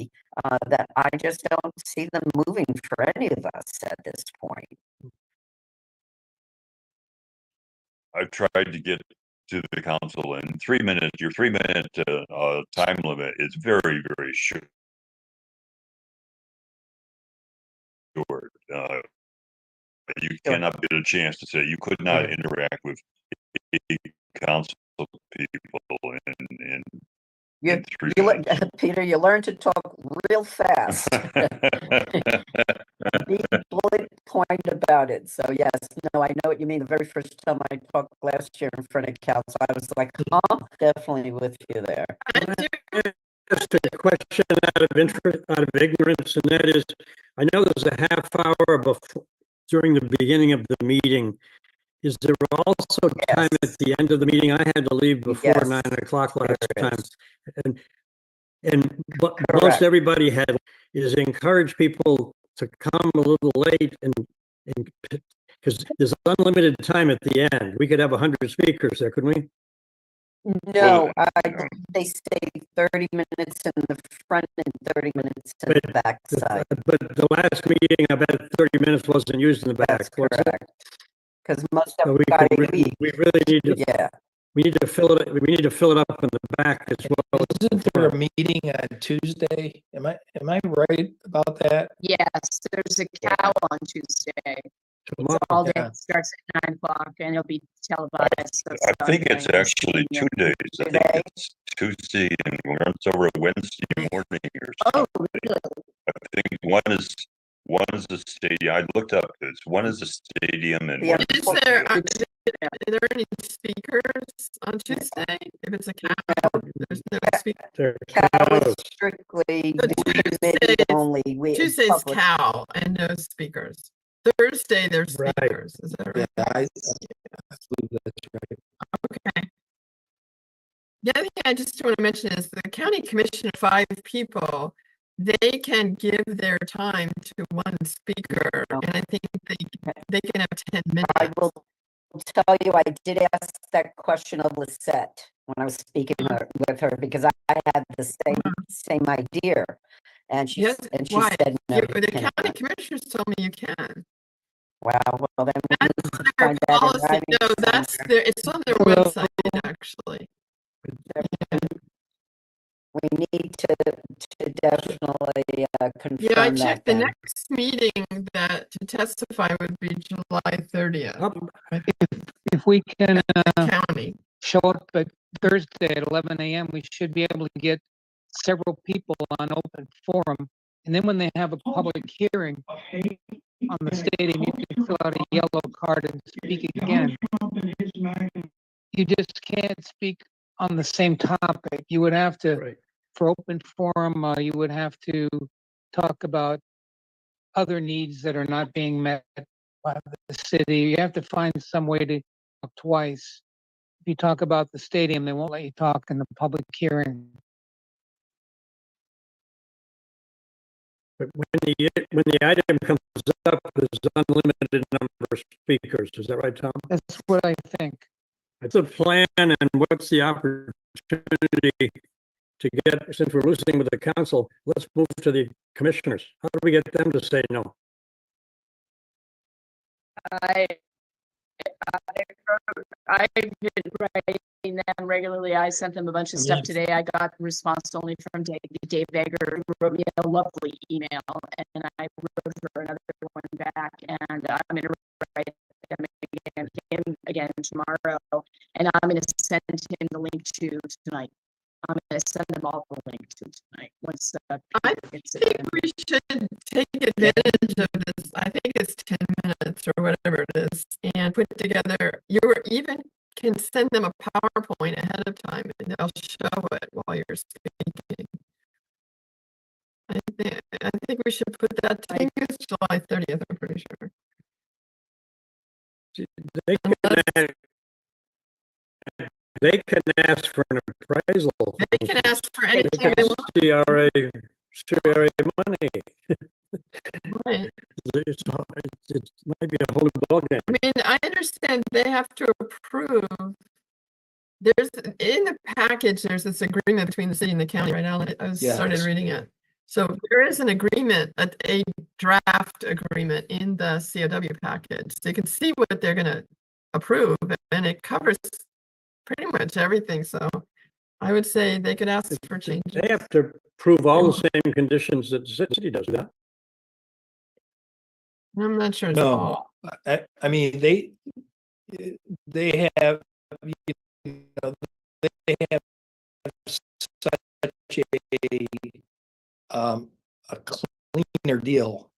S7: that I just don't see them moving for any of us at this point.
S3: I've tried to get to the council in 3 minutes. Your 3-minute time limit is very, very short. You cannot get a chance to say you could not
S5: Right.
S3: interact with council people in
S7: You,
S3: 3
S7: you Peter, you learn to talk real fast. Be bullet point about it. So yes, no, I know what you mean. The very first time I talked last year in front of council, I was like, definitely with you there.
S5: Just a question out of interest, out of ignorance, and that is, I know there's a half hour before, during the beginning of the meeting. Is there also time at the end of the meeting? I had to leave before
S7: Yes,
S5: 9 o'clock last
S7: there
S5: time.
S7: is.
S5: But
S7: Correct.
S5: most everybody had is encourage people to come a little late and because there's unlimited time at the end. We could have 100 speakers there, couldn't we?
S7: No, they say 30 minutes in the front and 30 minutes in the back side.
S5: But the last meeting, I bet 30 minutes wasn't used in the back.
S7: That's
S5: was it?
S7: correct. Because most
S5: So
S7: everybody
S5: we really need to,
S7: yeah.
S5: we need to fill it, we need to fill it up in the back as well.
S1: Isn't there a meeting on Tuesday? Am I right about that?
S2: Yes, there's a cow on Tuesday. It's
S5: Tomorrow.
S2: all day.
S1: Yeah.
S2: It starts at 9 o'clock and it'll be televised. so
S3: I think it's
S2: Sunday,
S3: actually 2 days. I think
S7: Today?
S3: it's Tuesday and runs over a Wednesday morning or
S2: Oh,
S3: something.
S2: really?
S3: I think one is the stadium. I looked up this. One is the stadium and
S7: Yeah.
S3: one
S6: Is there, are there any speakers on Tuesday? If it's a cow, there's no speaker.
S5: There-
S7: Cow
S5: there
S7: is
S5: was.
S7: strictly
S6: But
S7: committee
S6: Tuesdays-
S7: only.
S6: Tuesday's
S7: public.
S6: cow and no speakers. Thursday, there's
S5: Right.
S6: speakers. Is that
S1: Yeah,
S6: right?
S1: I believe that's right.
S6: Okay. The other thing I just want to mention is the county commission of 5 people, they can give their time to one speaker, and I think they can have 10 minutes.
S7: I will tell you, I did ask that question of Lisette when I was speaking with her, because I had the same idea. And she
S6: Yes,
S7: and she
S6: why?
S7: said no.
S6: Yeah,
S7: you
S6: but the
S7: cannot.
S6: county commissioners told me you can.
S7: Wow, well then we
S6: That's
S7: need to
S6: their
S7: find that in
S6: policy.
S7: writing
S6: No, that's
S7: somewhere.
S6: their, it's on their
S5: Well,
S6: website, actually.
S7: We need to definitely
S6: Yeah, I
S7: confirm that
S6: checked the
S7: then.
S6: next meeting that to testify would be July 30th.
S9: If we can
S6: County.
S9: show up at Thursday at 11 a.m., we should be able to get several people on open forum. And then when they have a public hearing on the stadium, you can fill out a yellow card and speak again. You just can't speak on the same topic. You would have to,
S5: Right.
S9: for open forum, you would have to talk about other needs that are not being met by the city. You have to find some way to talk twice. If you talk about the stadium, they won't let you talk in the public hearing.
S5: But when the item comes up, there's unlimited number of speakers. Is that right, Tom?
S9: That's what I think.
S5: What's the plan and what's the opportunity to get, since we're losing with the council, let's move to the commissioners. How do we get them to say no?
S2: I've been writing them regularly. I sent them a bunch of stuff today. I got a response only from Dave Beggar, who wrote me a lovely email, and I wrote her another one back, and I'm going to write them again tomorrow, and I'm going to send him the link to tonight. I'm going to send them all the link to tonight. Once
S6: I think we should take advantage of this. I think it's 10 minutes or whatever it is, and put together, you even can send them a PowerPoint ahead of time and they'll show it while you're speaking. I think we should put that, I think it's July 30th, I'm pretty sure.
S5: They can ask for an appraisal.
S6: They can ask for anything they want.
S5: CRA money.
S6: Right.
S5: It might be a whole new ballgame.
S6: I mean, I understand they have to approve. There's, in the package, there's this agreement between the city and the county right now. I started
S1: Yes.
S6: reading it. So there is an agreement, a draft agreement in the COW package. So you can see what they're gonna approve, and it covers pretty much everything. So I would say they could ask for changes.
S5: They have to prove all the same conditions that the city does, yeah?
S6: I'm not sure. It's all.
S1: No, I mean, they have, you know, they have such a cleaner deal,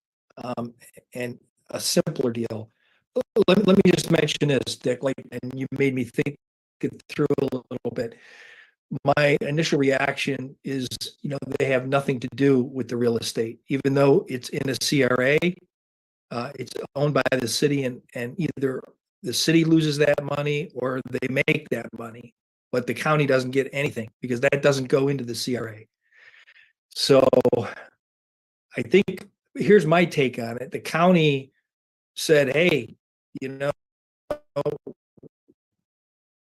S1: and a simpler deal. Let me just mention this, Dick, like, and you made me think it through a little bit. My initial reaction is, you know, they have nothing to do with the real estate, even though it's in a CRA. It's owned by the city, and either the city loses that money or they make that money, but the county doesn't get anything because that doesn't go into the CRA. So I think here's my take on it. The county said, hey, you know,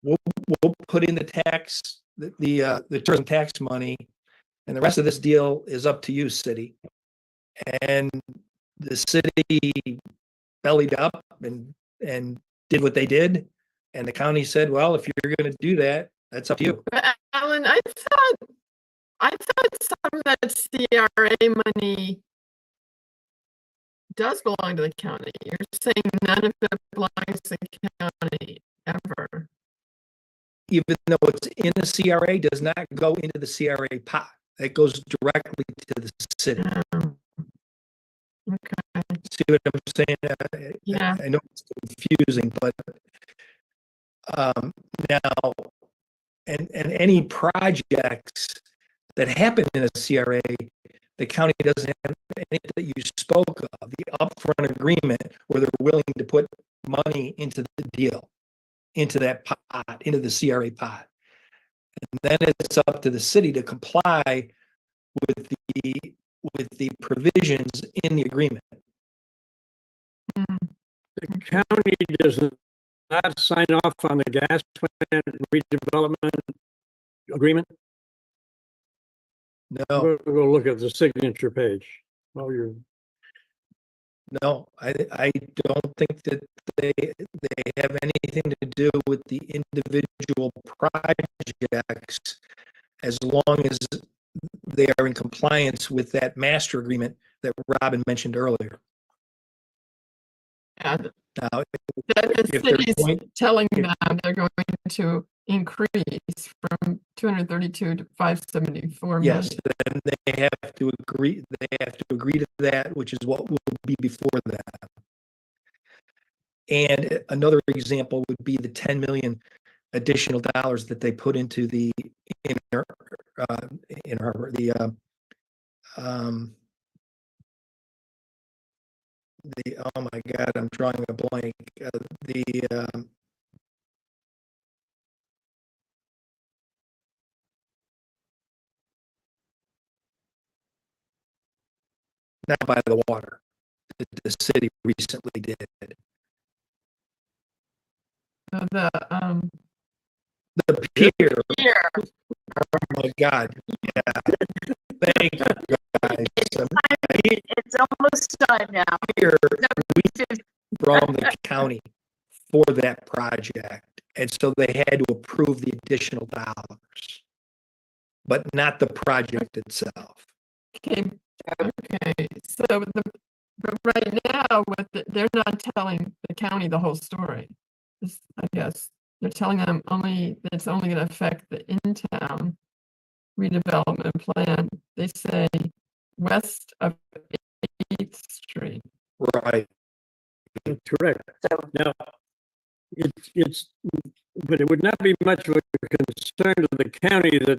S1: we'll put in the tax, the tourism tax money, and the rest of this deal is up to you, city. And the city bellied up and did what they did. And the county said, well, if you're going to do that, that's up to you.
S6: But Alan, I thought some of that CRA money does belong to the county. You're saying none of it belongs to the county ever.
S1: Even though it's in the CRA, does not go into the CRA pot. It goes directly to the city.
S6: Okay.
S1: See what I'm saying?
S6: Yeah.
S1: I know it's confusing, but now, and any projects that happen in a CRA, the county doesn't have anything that you spoke of, the upfront agreement where they're willing to put money into the deal, into that pot, into the CRA pot. And then it's up to the city to comply with the provisions in the agreement.
S5: The county does not sign off on the gas plant redevelopment agreement.
S1: No,
S5: We'll look at the signature page. Well,
S1: No, I don't think that they have anything to do with the individual projects as long as they are in compliance with that master agreement that Robin mentioned earlier.
S6: Yeah,
S1: Now,
S6: that the
S1: if they're
S6: city's
S1: going-
S6: telling them they're going to increase from 232 to 574 million.
S1: yes, then they have to agree to that, which is what will be before that. And another example would be the 10 million additional dollars that they put into the inner in Harbor, oh my God, I'm drawing a blank. Not by the water that the city recently did.
S6: So
S1: The pier,
S6: here,
S1: oh my God, yeah. Thank you, guys.
S2: It's almost done now.
S1: Here, we
S2: 50.
S1: from the county for that project. And so they had to approve the additional dollars, but not the project itself.
S6: okay, so but right now, they're not telling the county the whole story. I guess they're telling them it's only going to affect the in-town redevelopment plan. They say west of 8th Street.
S1: Right.
S5: Correct. Now, but it would not be much of a concern to the county that